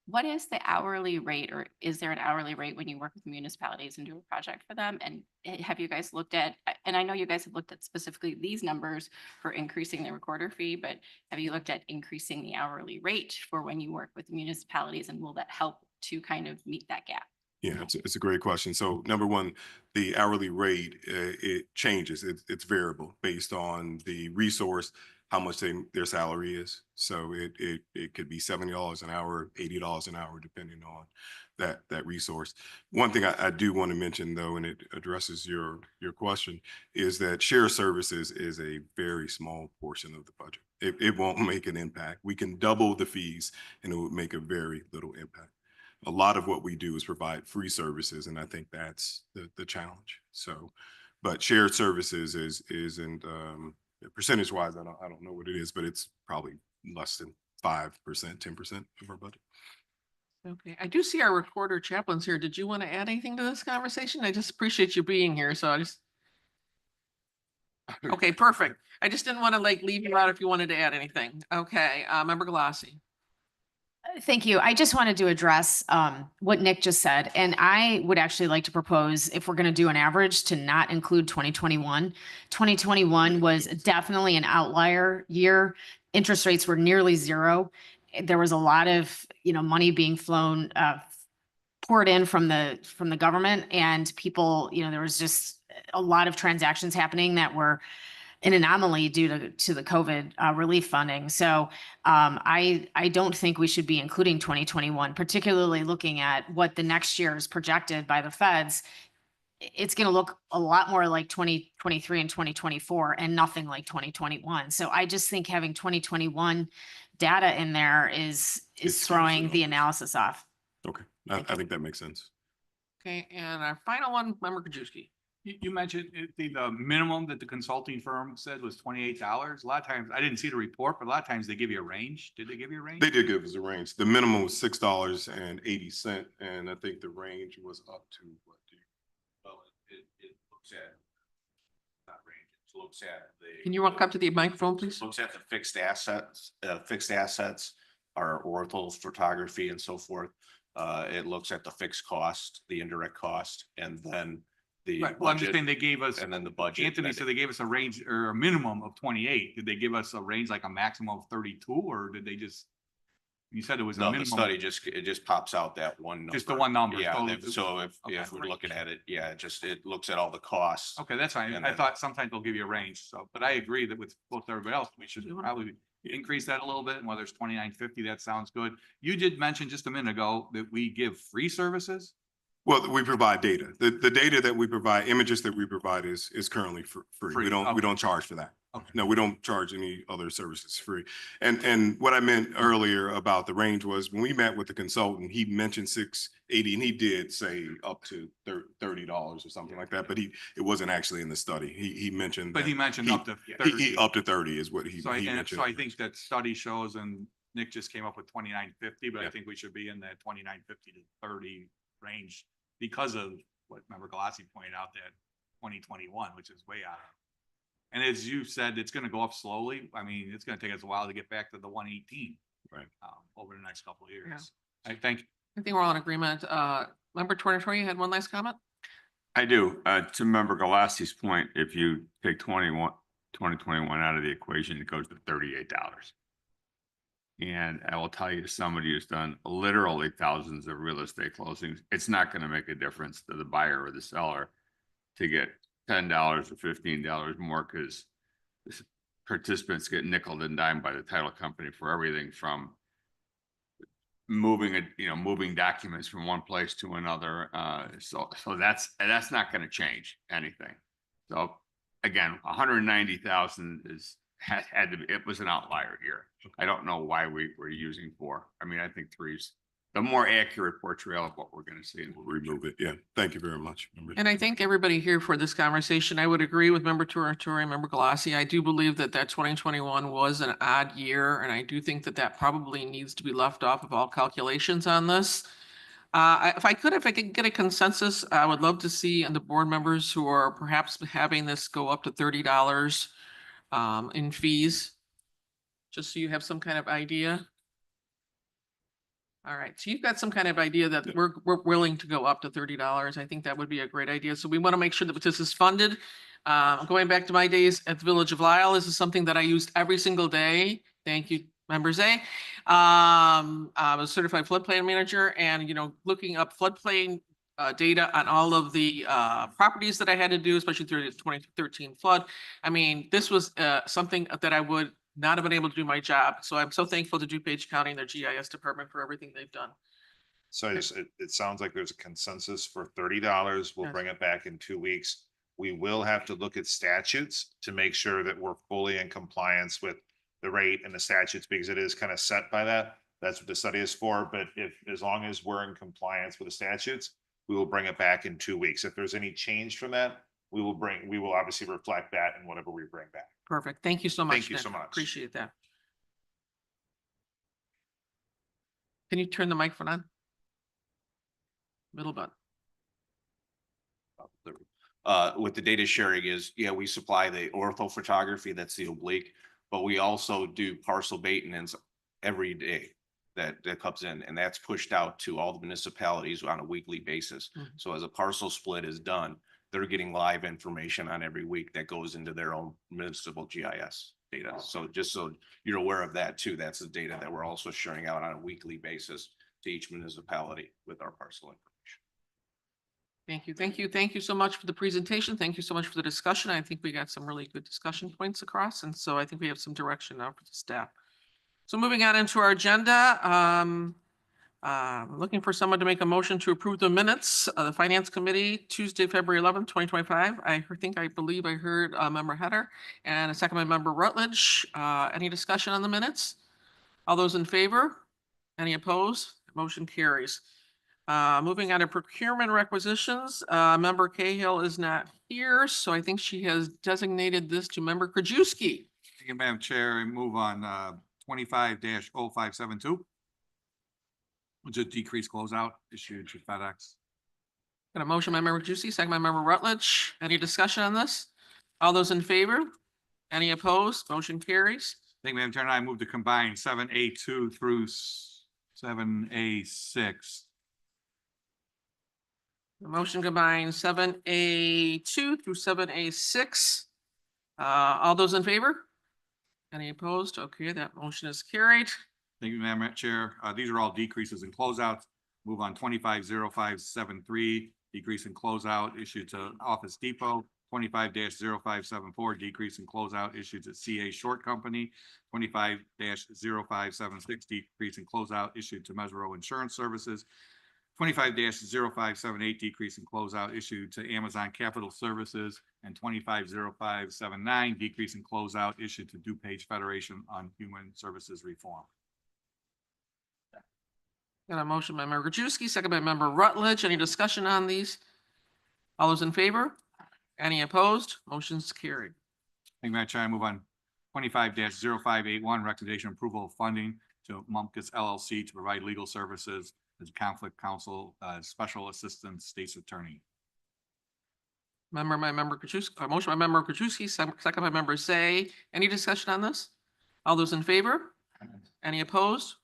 what is the hourly rate, or is there an hourly rate when you work with municipalities and do a project for them? And have you guys looked at, and I know you guys have looked at specifically these numbers for increasing the recorder fee, but have you looked at increasing the hourly rate for when you work with municipalities, and will that help to kind of meet that gap? Yeah, it's a great question. So number one, the hourly rate, it changes. It's variable based on the resource, how much their salary is. So it could be $70 an hour, $80 an hour, depending on that resource. One thing I do want to mention though, and it addresses your question, is that shared services is a very small portion of the budget. It won't make an impact. We can double the fees and it would make a very little impact. A lot of what we do is provide free services, and I think that's the challenge. So, but shared services isn't percentage wise. I don't know what it is, but it's probably less than 5%, 10% of our budget. Okay, I do see our recorder chaplains here. Did you want to add anything to this conversation? I just appreciate you being here, so I just. Okay, perfect. I just didn't want to like leave you out if you wanted to add anything. Okay, Member Galassi. Thank you. I just wanted to address what Nick just said, and I would actually like to propose, if we're going to do an average, to not include 2021. 2021 was definitely an outlier year. Interest rates were nearly zero. There was a lot of, money being poured in from the government, and people, there was just a lot of transactions happening that were an anomaly due to the COVID relief funding. So I don't think we should be including 2021, particularly looking at what the next year is projected by the feds. It's going to look a lot more like 2023 and 2024 and nothing like 2021. So I just think having 2021 data in there is throwing the analysis off. Okay, I think that makes sense. Okay, and our final one, Member Krajewski. You mentioned the minimum that the consulting firm said was $28. A lot of times, I didn't see the report, but a lot of times they give you a range. Did they give you a range? They did give us a range. The minimum was $6.80, and I think the range was up to what? Well, it looks at, not range, it looks at the. Can you walk up to the microphone, please? Looks at the fixed assets, our ortho photography and so forth. It looks at the fixed cost, the indirect cost, and then the Right. Well, I'm just budget, saying they gave us, and then the budget. Anthony said they gave us a range or a minimum of 28. Did they give us a range like a maximum of 32, or did they just? You said it was a No, the minimum. study it just pops out that one number. Just the one number. Yeah, So- so if Okay. we're looking at it, yeah, it looks at all the costs. Okay, that's fine. And I then- thought sometimes they'll give you a range. So, but I agree that with both everybody else, we should probably increase that a little bit. And whether it's 29.50, that sounds good. You did mention just a minute ago that we give free services. Well, we provide data. The data that we provide, images that we provide is currently free. Free, We okay. don't charge for that. Okay. No, we don't charge any other services free. And what I meant earlier about the range was when we met with the consultant, he mentioned 680 and he did say up to $30 or something like that, but it wasn't actually in the study. He mentioned. But that he mentioned up to he 30. up to 30 is what he So mentioned. I think that study shows, and Nick just came up with 29.50, but I Yeah. think we should be in that 29.50 to 30 range because of what Member Galassi pointed out, that 2021, which is way out. And as you said, it's going to go up slowly. I mean, it's going to take us a while to get back to the 118. Right. Over the next couple of years. Yeah. I think. I think we're all in agreement. Member Tornatori, you had one last comment? I do. To Member Galassi's point, if you take 2021 out of the equation, it goes to $38. And I will tell you, somebody who's done literally thousands of real estate closings, it's not going to make a difference to the buyer or the seller to get $10 or $15 more, because participants get nickeled and dimed by the title company for everything from moving documents from one place to another. So that's not going to change anything. So again, 190,000 it was an outlier here. I don't know why we were using 4. I mean, I think 3's the more accurate portrayal of what we're going to see. We'll remove it. Yeah. Thank you very much. And I thank everybody here for this conversation. I would agree with Member Tornatori, Member Galassi. I do believe that 2021 was an odd year, and I do think that probably needs to be left off of all calculations on this. If I could get a consensus, I would love to see the board members who are perhaps having this go up to $30 in fees, just so you have some kind of idea. All right, so you've got some kind of idea that we're willing to go up to $30. I think that would be a great idea. So we want to make sure that this is funded. Going back to my days at the Village of Lisle, this is something that I used every single day. Thank you, members A. I'm a certified floodplain manager and, looking up floodplain data on all of the properties that I had to do, especially through the 2013 flood. I mean, this was something that I would not have been able to do my job. So I'm so thankful to DuPage County and their GIS department for everything they've done. So it sounds like there's a consensus for $30. We'll Yes. bring it back in 2 weeks. We will have to look at statutes to make sure that we're fully in compliance with the rate and the statutes, because it is kind of set by that. That's what the study is for. But as long as we're in compliance with the statutes, we will bring it back in 2 weeks. If there's any change from that, we will obviously reflect that in whatever we bring back. Perfect. Thank you so much. Thank you Nick. so much. Appreciate that. Can you turn the microphone on? Middle button. With the data sharing is, yeah, we supply the ortho photography, that's the oblique, but we also do parcel maintenance every day that comes in, and that's pushed out to all the municipalities on a weekly basis. Mhm. So as a parcel split is done, they're getting live information on every week that goes into their own municipal GIS data. So just so you're aware of that too, that's the data that we're also sharing out on a weekly basis to each municipality with our parcel information. Thank you. Thank you. Thank you so much for the presentation. Thank you so much for the discussion. I think we got some really good discussion points across. And so I think we have some direction now for the staff. So moving on into our agenda, looking for someone to make a motion to approve the minutes of the Finance Committee, Tuesday, February 11th, 2025. I believe I heard Member Header and a second by Member Rutledge. Any discussion on the minutes? All those in favor? Any opposed? Motion carries. Moving on to procurement requisitions, Member Cahill is not here, so I think she has designated this to Member Krajewski. Thank you, Madam Chair. I move on 25-0572. Which is a decreased closeout issued to FedEx. Got a motion by Member Krajewski, second by Member Rutledge. Any discussion on this? All those in favor? Any opposed? Motion carries. Thank you, Madam Chair. I move to combine 7A2 through 7A6. The motion combines 7A2 through 7A6. All those in favor? Any opposed? Okay, that motion is carried. Thank you, Madam Chair. These are all decreases in closeouts. Move on 25-0573, decrease in closeout issued to Office Depot. 25-0574, decrease in closeout issued to CA Short Company. 25-0576, decrease in closeout issued to Mesro Insurance Services. 25-0578, decrease in closeout issued to Amazon Capital Services, and 25-0579, decrease in closeout issued to DuPage Federation on Human Services Reform. Got a motion by Member Krajewski, second by Member Rutledge. Any discussion on these? All those in favor? Any opposed? Motion's carried. Thank you, Madam Chair. I move on 25-0581, recommendation approval of funding to Mumpkus LLC to provide legal services as conflict counsel, special assistant state's attorney. Motion by Member Krajewski, second by Member Zay. Any discussion on this? All those in favor? Any opposed?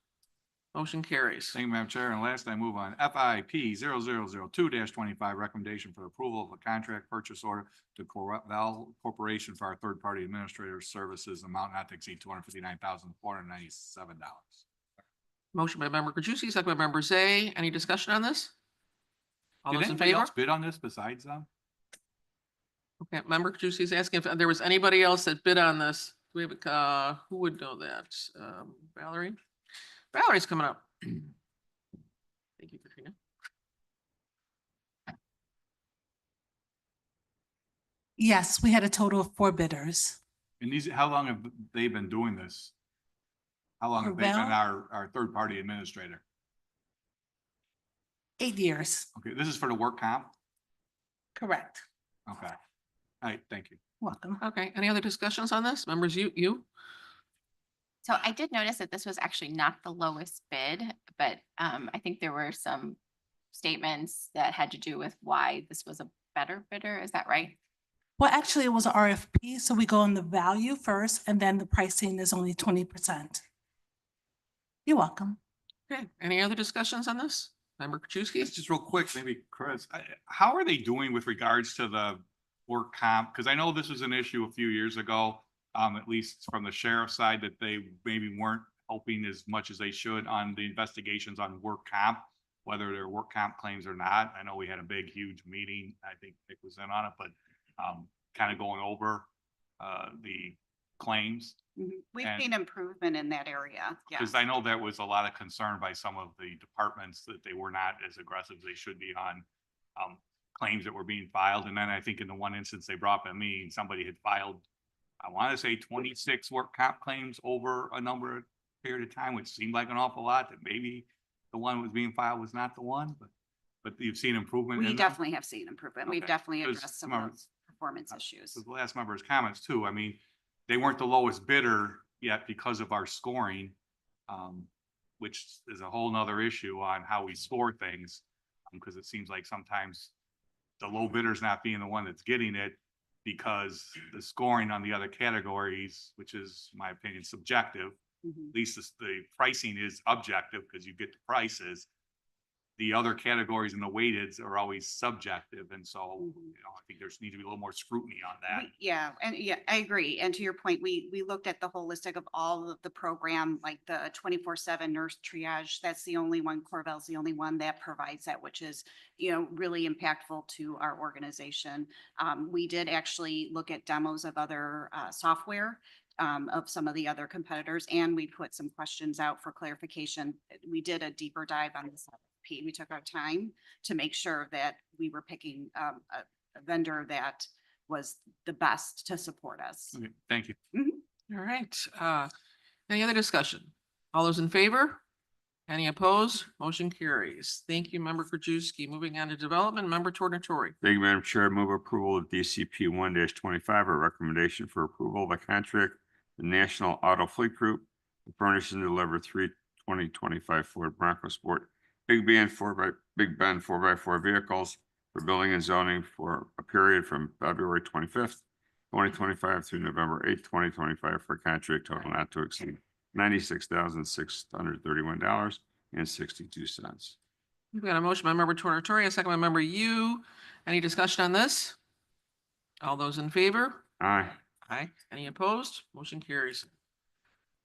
Motion carries. Thank you, Madam Chair. And last, I move on FIP 0002-25, recommendation for approval of a contract purchase order to Corval Corporation for our third-party administrator services, amount not to exceed $259,497. Motion by Member Krajewski, second by Member Zay. Any discussion on this? All Did those in anybody favor? else bid on this besides them? Okay, Member Krajewski is asking if there was anybody else that bid on this. Do we have who would know that? Valerie? Valerie's coming up. Thank you, Katrina. Yes, we had a total of 4 bidders. And these, how long have they been doing this? How long have they been Corval? our third-party administrator? 8 years. Okay, this is for the work comp? Correct. Okay. All right, thank you. Welcome. Okay, any other discussions on this? Members, you? So I did notice that this was actually not the lowest bid, but I think there were some statements that had to do with why this was a better bidder. Is that right? Well, actually, it was an RFP, so we go on the value first, and then the pricing is only 20%. You're welcome. Okay, any other discussions on this? Member Krajewski? Just real quick, maybe Chris, how are they doing with regards to the work comp? Because I know this was an issue a few years ago, at least from the sheriff's side, that they maybe weren't helping as much as they should on the investigations on work comp, whether they're work comp claims or not. I know we had a big, huge meeting. I think Nick was in on it, but kind of going over the claims. We've And- seen improvement in that area. Because I know there was a lot of concern by some of the departments that they were not as aggressive as they should be on claims that were being filed. And then I think in the one instance they brought up a meeting, somebody had filed, I want to say 26 work comp claims over a number period of time, which seemed like an awful lot, that maybe the one that was being filed was not the one, but you've seen improvement. We in that? definitely have seen improvement. We've Okay. definitely 'Cause addressed some remember- of those performance issues. The last member's comments too. I mean, they weren't the lowest bidder yet because of our scoring, which is a whole nother issue on how we score things. Because it seems like sometimes the low bidder's not being the one that's getting it because the scoring on the other categories, which is, in my opinion, subjective. At least the pricing is objective because you get the prices. The other categories and the weighteds are always subjective. And so, I think there's need to be a little more scrutiny on that. Yeah, and yeah, I agree. And to your point, we looked at the holistic of all of the program, like the 24/7 nurse triage. That's the only one, Corvell's the only one that provides that, which is, really impactful to our organization. We did actually look at demos of other software of some of the other competitors, and we put some questions out for clarification. We did a deeper dive on this. We took our time to make sure that we were picking a vendor that was the best to support us. Okay, thank you. All right, any other discussion? All those in favor? Any opposed? Motion carries. Thank you, Member Krajewski. Moving on to development, Member Tornatori. Thank you, Madam Chair. Move approval of DCP 1-25, a recommendation for approval of a contract, the National Auto Fleet Group, to furnish and deliver 2025 Ford Bronco Sport Big Ben 4x4 vehicles for building and zoning for a period from February 25th, 2025 through November 8th, 2025 for a contract total not to exceed $96,631.62. We've got a motion by Member Tornatori, a second by Member Yu. Any discussion on this? All those in favor? Aye. Aye. Any opposed? Motion carries.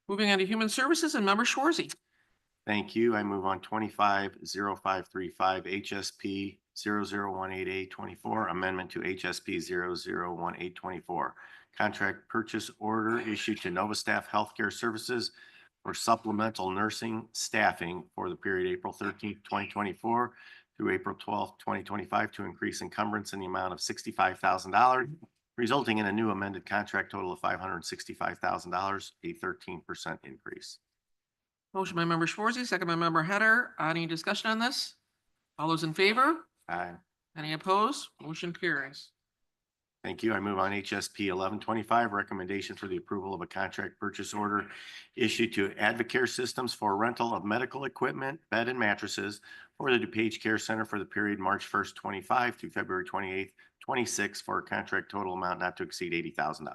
Moving on to Human Services and Member Schwarzy. Thank you. I move on 250535 HSP 0018A24, amendment to HSP 001824. Contract purchase order issued to Nova Staff Healthcare Services for supplemental nursing staffing for the period April 13th, 2024 through April 12th, 2025 to increase encumbrance in the amount of $65,000, resulting in a new amended contract total of $565,000, a 13% increase. Motion by Member Schwarzy, second by Member Header. Any discussion on this? All those in favor? Aye. Any opposed? Motion carries. Thank you. I move on HSP 1125, recommendation for the approval of a contract purchase order issued to Advocare Systems for rental of medical equipment, bed and mattresses for the DuPage Care Center for the period March 1st, 25 through February 28th, 26 for a contract total amount not to exceed $80,000.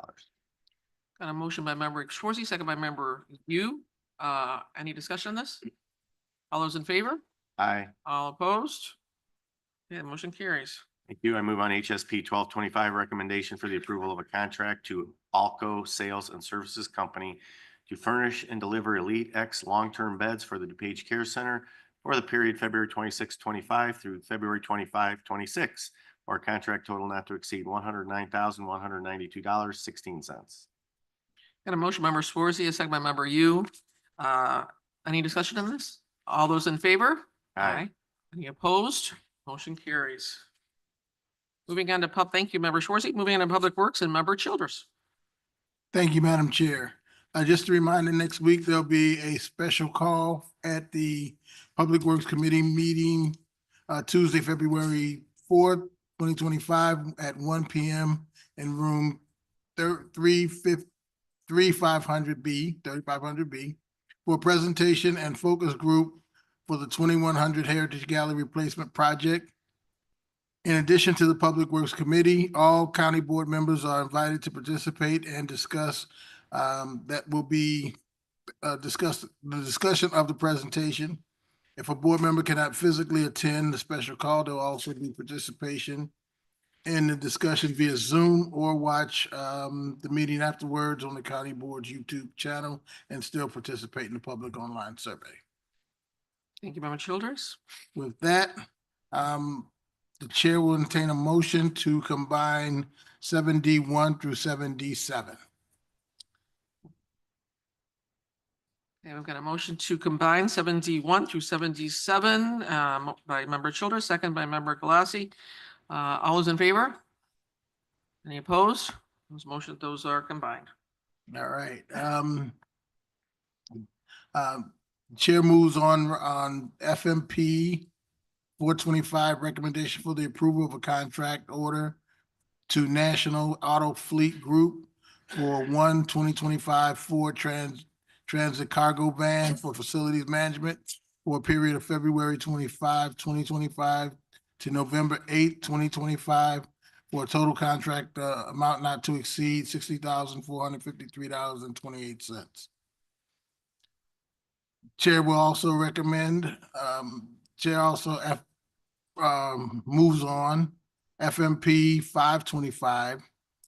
Got a motion by Member Schwarzy, second by Member Yu. Any discussion on this? All those in favor? Aye. All opposed? Yeah, motion carries. Thank you. I move on HSP 1225, recommendation for the approval of a contract to Alco Sales and Services Company to furnish and deliver Elite X long-term beds for the DuPage Care Center for the period February 26, 25 through February 25, 26, for a contract total not to exceed $109,192.16. Got a motion by Member Schwarzy, a second by Member Yu. Any discussion on this? All those in favor? Aye. Any opposed? Motion carries. Moving on to thank you, Member Schwarzy. Moving on to Public Works and Member Childress. Thank you, Madam Chair. Just a reminder, next week there'll be a special call at the Public Works Committee meeting Tuesday, February 4th, 2025 at 1 p.m. in room 3500B for a presentation and focus group for the 2100 Heritage Gallery Replacement Project. In addition to the Public Works Committee, all county board members are invited to participate and discuss. That will be the discussion of the presentation. If a board member cannot physically attend the special call, there will also be participation in the discussion via Zoom or watch the meeting afterwards on the county board's YouTube channel and still participate in the public online survey. Thank you, Member Childers. With that, the chair will entertain a motion to combine 7D1 through 7D7. Okay, we've got a motion to combine 7D1 through 7D7 by Member Childers, second by Member Galassi. All those in favor? Any opposed? Those are combined. All right. Chair moves on FMP 425, recommendation for the approval of a contract order to National Auto Fleet Group for 2025 Ford Transit Cargo Van for facilities management for a period of February 25, 2025 to November 8, 2025 for a total contract amount not to exceed $60,453.28. Chair will also recommend, Chair also moves on FMP 525,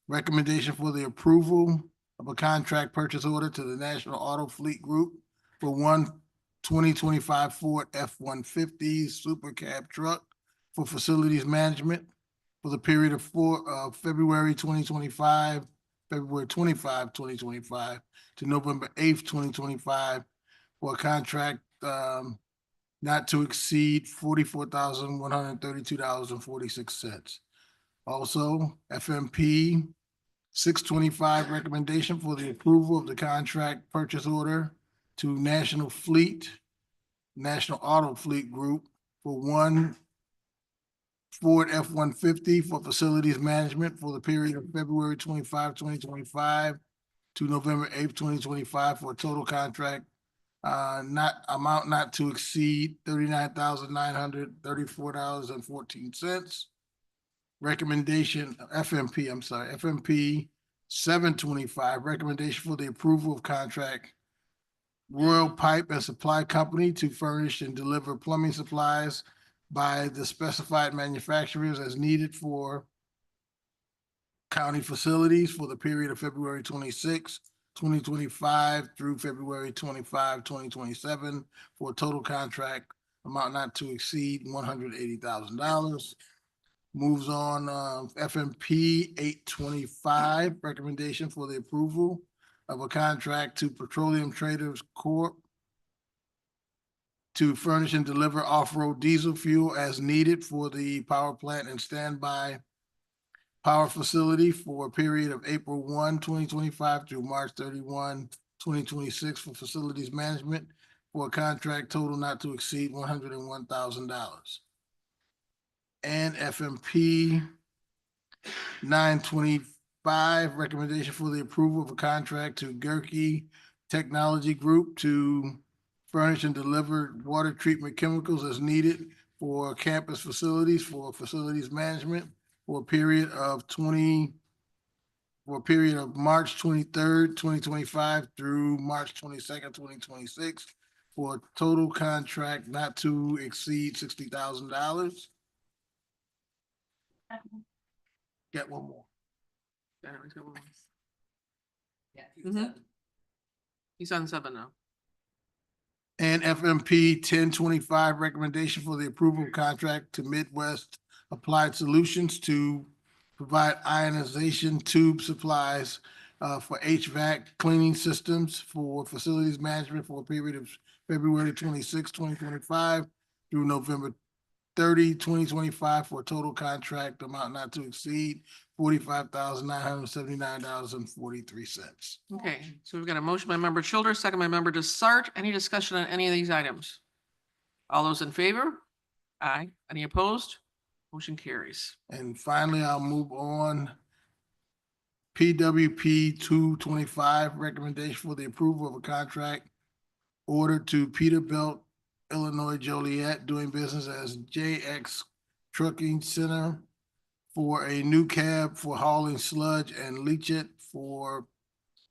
recommendation for the approval of a contract purchase order to the National Auto Fleet Group for 2025 Ford F-150 Super Cab truck for facilities management for the period of February 25, 2025 to November 8th, 2025 for a contract not to exceed $44,132.46. Also, FMP 625, recommendation for the approval of the contract purchase order to National Auto Fleet Group for one Ford F-150 for facilities management for the period of February 25, 2025 to November 8th, 2025 for a total contract not to exceed $39,934.14. Recommendation FMP 725, recommendation for the approval of contract Royal Pipe and Supply Company to furnish and deliver plumbing supplies by the specified manufacturers as needed for county facilities for the period of February 26, 2025 through February 25, 2027 for a total contract amount not to exceed $180,000. Moves on, FMP 825, recommendation for the approval of a contract to Petroleum Traders Corp. To furnish and deliver off-road diesel fuel as needed for the power plant and standby power facility for a period of April 1, 2025 through March 31, 2026 for facilities management for a contract total not to exceed $101,000. And FMP 925, recommendation for the approval of a contract to Gerke Technology Group to furnish and deliver water treatment chemicals as needed for campus facilities for facilities management for a period of March 23rd, 2025 through March 22nd, 2026 for a total contract not to exceed $60,000. Get one more. He's on 7 now. And FMP 1025, recommendation for the approval of contract to Midwest Applied Solutions to provide ionization tube supplies for HVAC cleaning systems for facilities management for a period of February 26, 2025 through November 30, 2025 for a total contract amount not to exceed $45,979.43. Okay, so we've got a motion by Member Childers, second by Member Desart. Any discussion on any of these items? All those in favor? Aye. Any opposed? Motion carries. And finally, I'll move on. PWP 225, recommendation for the approval of a contract order to Peterbilt, Illinois Joliet, doing business as JX Trucking Center for a new cab for hauling sludge and leachate for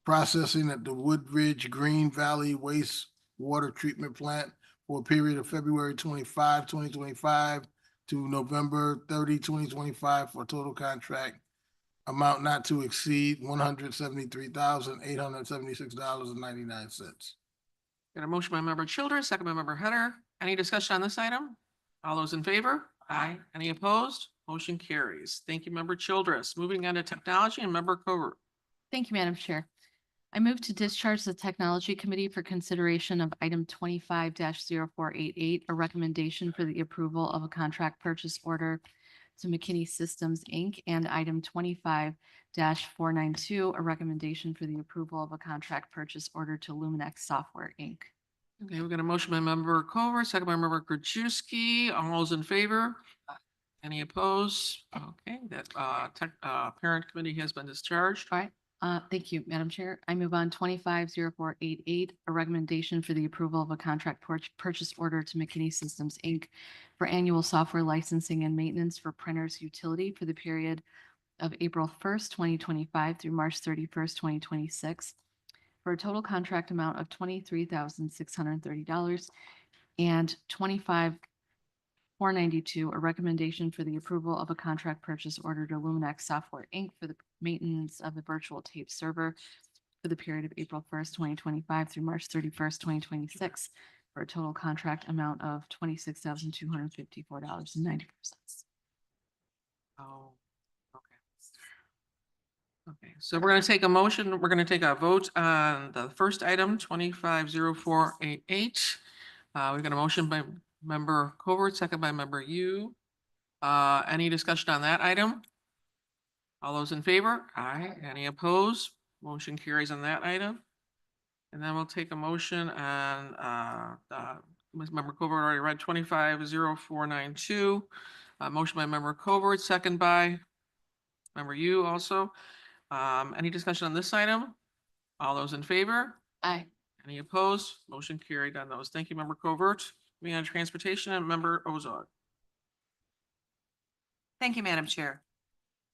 processing at the Woodridge Green Valley Wastewater Treatment Plant for a period of February 25, 2025 to November 30, 2025 for a total contract amount not to exceed $173,876.99. Got a motion by member Childress, second by member Header. Any discussion on this item? All those in favor? Aye. Any opposed? Motion carries. Thank you, member Childress. Moving on to technology and member Covert. Thank you, Madam Chair. I move to discharge the Technology Committee for consideration of item 25-0488, a recommendation for the approval of a contract purchase order to McKinney Systems, Inc., and item 25-492, a recommendation for the approval of a contract purchase order to Luminex Software, Inc. Okay, we've got a motion by member Covert, second by member Krajewski. All those in favor? Any opposed? Okay, that parent committee has been discharged. All right. Thank you, Madam Chair. I move on 25-0488, a recommendation for the approval of a contract purchase order to McKinney Systems, Inc. for annual software licensing and maintenance for printers utility for the period of April 1st, 2025 through March 31st, 2026 for a total contract amount of $23,630 and 25,492, a recommendation for the approval of a contract purchase order to Luminex Software, Inc. for the maintenance of the virtual tape server for the period of April 1st, 2025 through March 31st, 2026 for a total contract amount of $26,254.94. Oh, okay. Okay, so we're gonna take a motion, we're gonna take a vote on the first item, 25-0488. We've got a motion by member Covert, second by member Yu. Any discussion on that item? All those in favor? Aye. Any opposed? Motion carries on that item. And then we'll take a motion on, member Covert already read 25-0492. Motion by member Covert, second by member Yu also. Any discussion on this item? All those in favor? Aye. Any opposed? Motion carried on those. Thank you, member Covert. Moving on to transportation and member Ozog. Thank you, Madam Chair.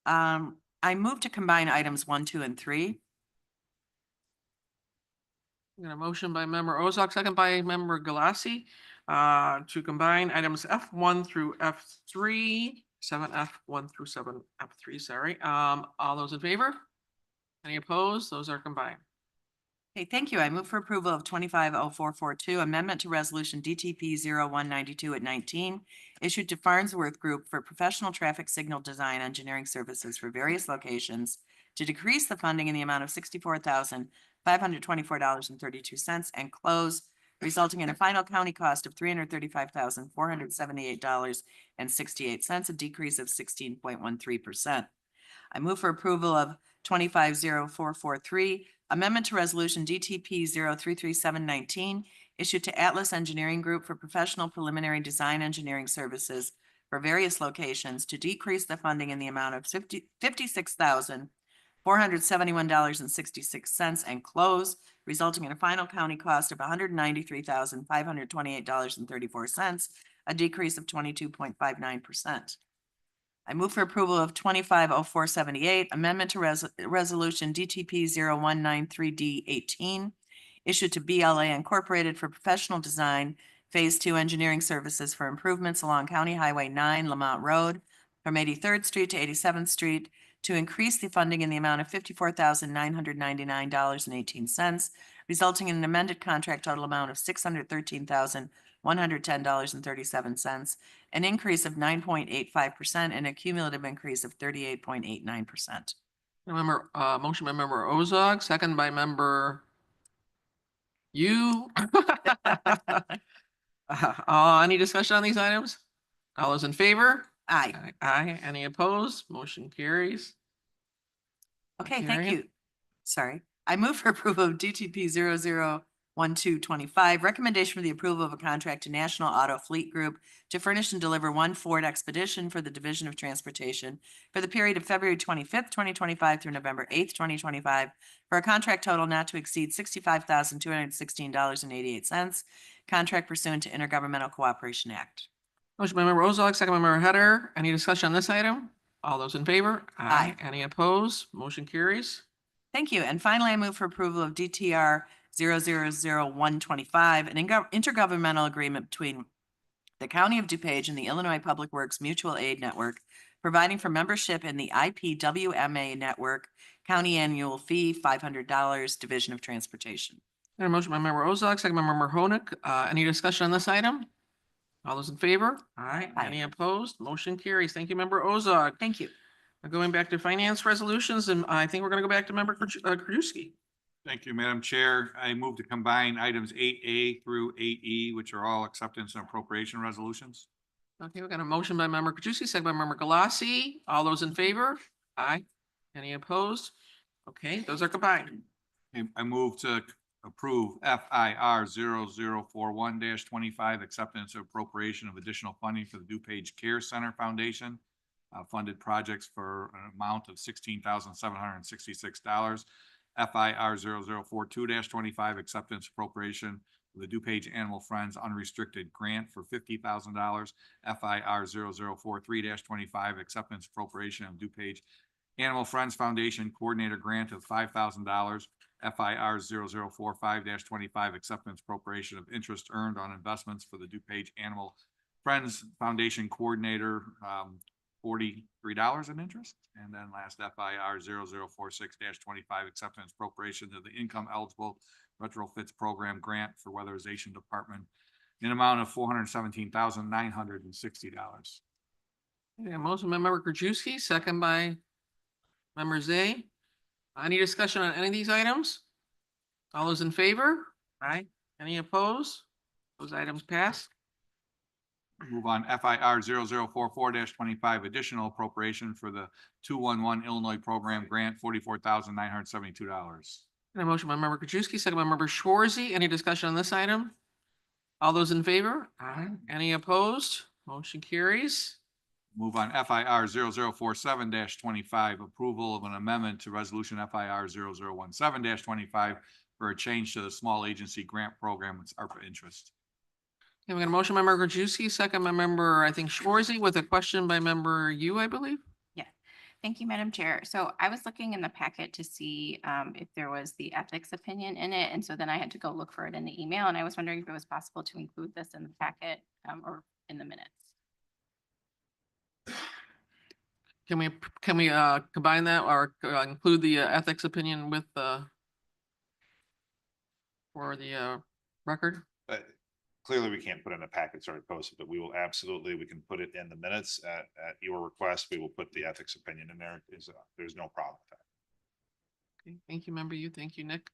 I move to combine items 1, 2, and 3. We got a motion by member Ozog, second by member Galassi, to combine items F1 through F3, 7F1 through 7F3, sorry. All those in favor? Any opposed? Those are combined. Okay, thank you. I move for approval of 250442, amendment to resolution DTP 0192 at 19, issued to Farnsworth Group for professional traffic signal design engineering services for various locations to decrease the funding in the amount of $64,524.32 and close, resulting in a final county cost of $335,478.68, a decrease of 16.13%. I move for approval of 250443, amendment to resolution DTP 033719, issued to Atlas Engineering Group for professional preliminary design engineering services for various locations to decrease the funding in the amount of $56,471.66 and close, resulting in a final county cost of $193,528.34, a decrease of 22.59%. I move for approval of 250478, amendment to resolution DTP 0193D18, issued to BLA Incorporated for professional design, Phase 2 engineering services for improvements along County Highway 9 Lamont Road from 83rd Street to 87th Street to increase the funding in the amount of $54,999.18, resulting in an amended contract total amount of $613,110.37, an increase of 9.85% and a cumulative increase of 38.89%. Remember, motion by member Ozog, second by member Yu. Any discussion on these items? All those in favor? Aye. Aye. Any opposed? Motion carries. Okay, thank Carrying. you. Sorry. I move for approval of DTP 001225, recommendation for the approval of a contract to National Auto Fleet Group to furnish and deliver one Ford Expedition for the Division of Transportation for the period of February 25th, 2025 through November 8th, 2025, for a contract total not to exceed $65,216.88. Contract pursuant to Intergovernmental Cooperation Act. Motion by member Ozog, second by member Header. Any discussion on this item? All those in favor? Aye. Any opposed? Motion carries. Thank you. And finally, I move for approval of DTR 125, an intergovernmental agreement between the County of DuPage and the Illinois Public Works Mutual Aid Network, providing for membership in the IPWMA network, county annual fee, $500, Division of Transportation. A motion by member Ozark, second by member Honig. Any discussion on this item? All those in favor? Aye. Aye. Any opposed? Motion carries. Thank you, member Ozark. Thank you. Going back to finance resolutions, and I think we're gonna go back to member Krajewski. Thank you, Madam Chair. I move to combine items 8A through 8E, which are all acceptance and appropriation resolutions. Okay, we got a motion by member Krajewski, second by member Galassi. All those in favor? Aye. Any opposed? Okay, those are combined. I move to approve FIR 0041-25, acceptance of appropriation of additional funding for the DuPage Care Center Foundation, funded projects for an amount of $16,766. FIR 0042-25, acceptance appropriation of the DuPage Animal Friends unrestricted grant for $50,000. FIR 0043-25, acceptance appropriation of DuPage Animal Friends Foundation coordinator grant of $5,000. FIR 0045-25, acceptance appropriation of interest earned on investments for the DuPage Animal Friends Foundation coordinator, $43 in interest. And then last FIR 0046-25, acceptance appropriation to the income eligible retrofits program grant for weatherization department in amount of $417,960. Okay, motion by member Krajewski, second by member Zay. Any discussion on any of these items? All those in favor? Aye. Any opposed? Those items pass. Move on FIR 0044-25, additional appropriation for the 211 Illinois program grant, $44,972. And a motion by member Krajewski, second by member Schwarzy. Any discussion on this item? All those in favor? Aye. Any opposed? Motion carries. Move on FIR 0047-25, approval of an amendment to resolution FIR 0017-25 for a change to the small agency grant program with ARPA interest. Okay, we got a motion by member Krajewski, second by member, I think Schwarzy, with a question by member Yu, I believe. Yeah, thank you, Madam Chair. So I was looking in the packet to see if there was the ethics opinion in it. And so then I had to go look for it in the email, and I was wondering if it was possible to include this in the packet or in the minutes. Can we combine that or include the ethics opinion with for the record? Clearly, we can't put it in a packet, sorry, posted, but we will absolutely, we can put it in the minutes at your request. We will put the ethics opinion in there. There's no problem with that. Okay, thank you, member Yu. Thank you, Nick.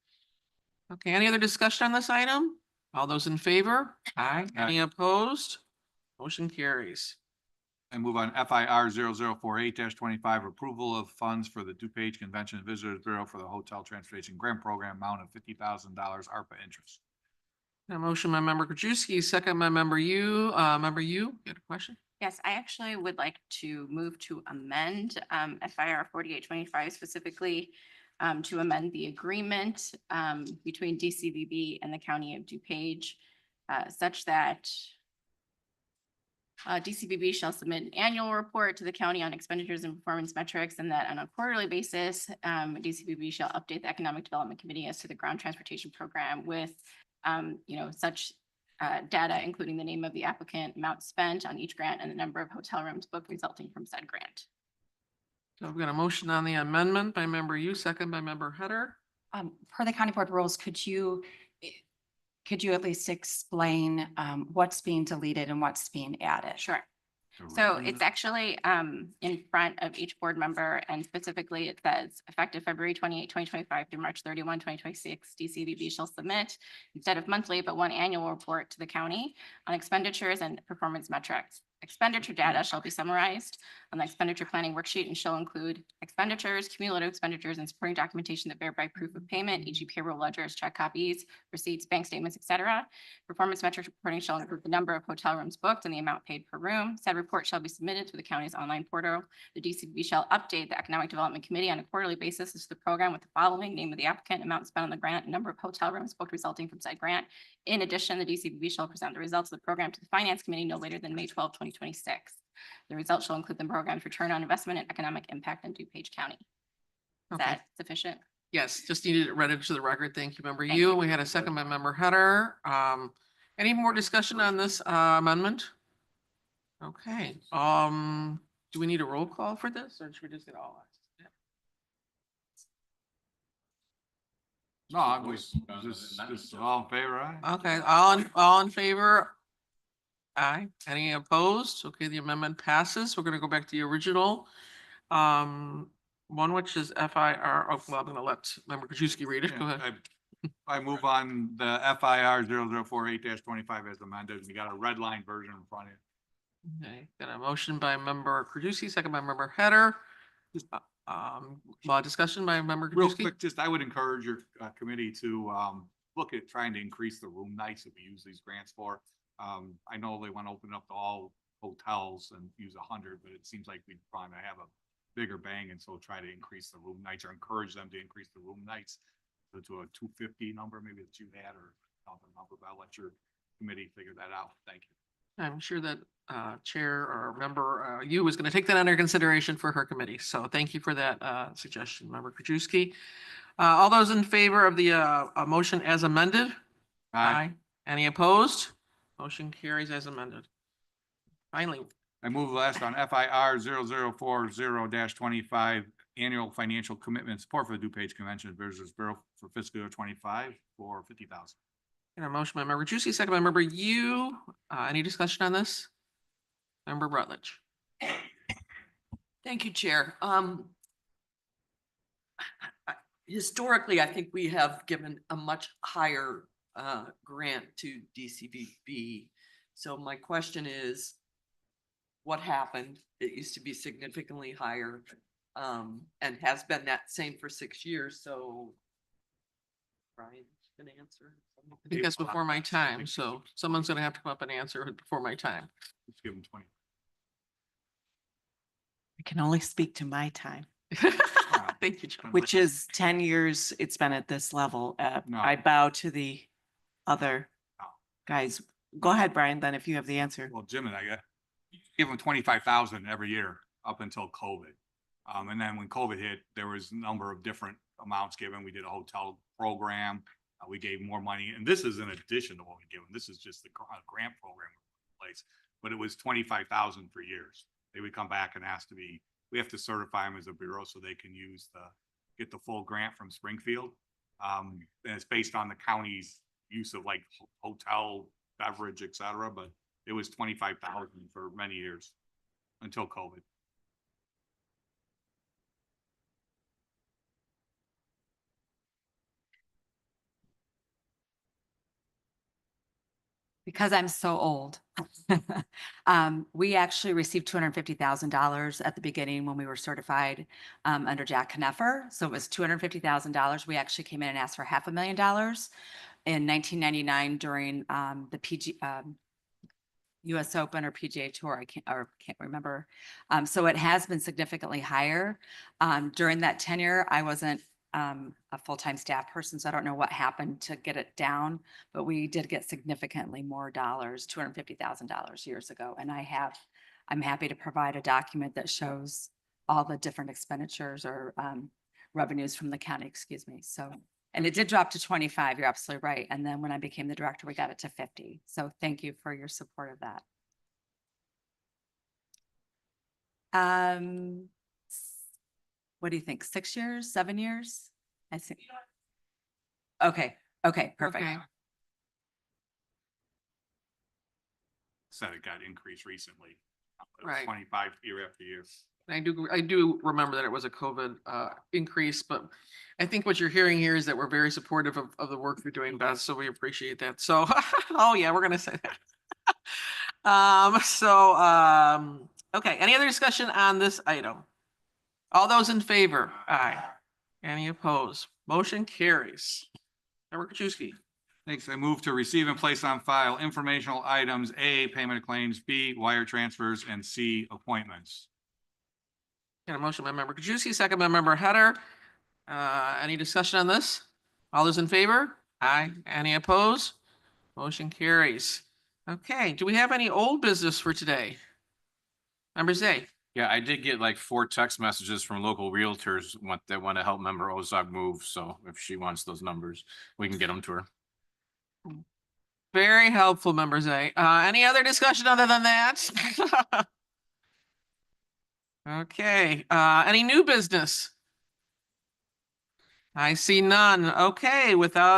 Okay, any other discussion on this item? All those in favor? Aye. Any opposed? Motion carries. And move on FIR 0048-25, approval of funds for the DuPage Convention and Visitors Bureau for the Hotel Transportation Grant Program, amount of $50,000 ARPA interest. A motion by member Krajewski, second by member Yu. Member Yu, you had a question? Yes, I actually would like to move to amend FIR 4825 specifically to amend the agreement between DCVB and the County of DuPage such that DCVB shall submit an annual report to the county on expenditures and performance metrics, and that on a quarterly basis, DCVB shall update the Economic Development Committee as to the ground transportation program with, such data, including the name of the applicant, amount spent on each grant, and the number of hotel rooms booked resulting from said grant. So I've got a motion on the amendment by member Yu, second by member Hutter. Per the county board rules, could you at least explain what's being deleted and what's being added? Sure. So it's actually in front of each board member, and specifically it says effective February 28, 2025 through March 31, 2026, DCVB shall submit instead of monthly, but one annual report to the county on expenditures and performance metrics. Expenditure data shall be summarized on the expenditure planning worksheet and shall include expenditures, cumulative expenditures, and supporting documentation that verify proof of payment, e.g. payroll ledgers, check copies, receipts, bank statements, etc. Performance metrics reporting shall include the number of hotel rooms booked and the amount paid per room. Said report shall be submitted to the county's online portal. The DCB shall update the Economic Development Committee on a quarterly basis as to the program with the following: name of the applicant, amount spent on the grant, and number of hotel rooms booked resulting from said grant. In addition, the DCB shall present the results of the program to the Finance Committee no later than May 12, 2026. The results shall include the program's return on investment and economic impact in DuPage County. Is Okay. that sufficient? Yes, just needed it read into the record. Thank you, member you. We had a second by member Header. Any more discussion on this amendment? Okay, do we need a roll call for this or should we just get all? No, I'm just all in favor, aye? Okay, all in favor? Aye. Any opposed? Okay, the amendment passes. We're gonna go back to the original. One which is FIR, oh, well, I'm gonna let member Krajewski read it. Go ahead. I move on the FIR 0048-25 as amended. We got a red line version in front of you. Okay, got a motion by member Krajewski, second by member Header. Discussion by member Real Krajewski. quick, just I would encourage your committee to look at trying to increase the room nights that we use these grants for. I know they want to open up to all hotels and use 100, but it seems like we'd probably have a bigger bang, and so try to increase the room nights or encourage them to increase the room nights to a 250 number, maybe that you had, or something number, but I'll let your committee figure that out. Thank you. I'm sure that chair or member you is going to take that under consideration for her committee. So thank you for that suggestion, member Krajewski. All those in favor of the motion as amended? Aye. Any opposed? Motion carries as amended. Finally, I move last on FIR 0040-25 annual financial commitment support for the DuPage Convention and Visitors Bureau for fiscal year 25 for $50,000. a motion by member Juicy, second by member you. Any discussion on this? Member Rutledge. Thank you, Chair. Historically, I think we have given a much higher grant to DCVB. So my question is, what happened? It used to be significantly higher and has been that same for 6 years. So Brian can answer. I think that's before my time, so someone's gonna have to come up and answer it before my time. Let's give them 20. I can only speak to my time, Thank you, John. which is 10 years. It's been at this level. No. I bow to the other No. guys. Go ahead, Brian, then if you have the answer. Well, Jim and I give them 25,000 every year up until COVID. And then when COVID hit, there was a number of different amounts given. We did a hotel program. We gave more money, and this is in addition to what we give them. This is just the grant program in place, but it was 25,000 for years. They would come back and ask to be, we have to certify them as a bureau so they can get the full grant from Springfield. And it's based on the county's use of like hotel, beverage, et cetera, but it was 25,000 for many years until COVID. Because I'm so old. We actually received $250,000 at the beginning when we were certified under Jack Kneffer. So it was $250,000. We actually came in and asked for $500,000 in 1999 during the PG US Open or PGA Tour. I can't remember. So it has been significantly higher. During that tenure, I wasn't a full-time staff person, so I don't know what happened to get it down, but we did get significantly more dollars, $250,000 years ago. And I'm happy to provide a document that shows all the different expenditures or revenues from the county, excuse me. So, and it did drop to 25, you're absolutely right. And then when I became the director, we got it to 50. So thank you for your support of that. What do you think? 6 years, 7 years? I think. Okay. Okay. Perfect. Okay. Said it got increased recently. Right. 25 year after year. I do remember that it was a COVID increase, but I think what you're hearing here is that we're very supportive of the work you're doing, Beth, so we appreciate that. So, oh yeah, we're gonna say that. Okay, any other discussion on this item? All those in favor? Aye. Any opposed? Motion carries. Member Kuchewski. Thanks. I move to receive and place on file informational items: A, payment of claims; B, wire transfers; and C, appointments. Got a motion by member Kuchewski, second by member Header. Any discussion on this? All those in favor? Aye. Any opposed? Motion carries. Okay, do we have any old business for today? Member Zay. Yeah, I did get like 4 text messages from local realtors that want to help member Ozog move. So if she wants those numbers, we can get them to her. Very helpful, members A. Any other discussion other than that? Okay, any new business? I see none. Okay, without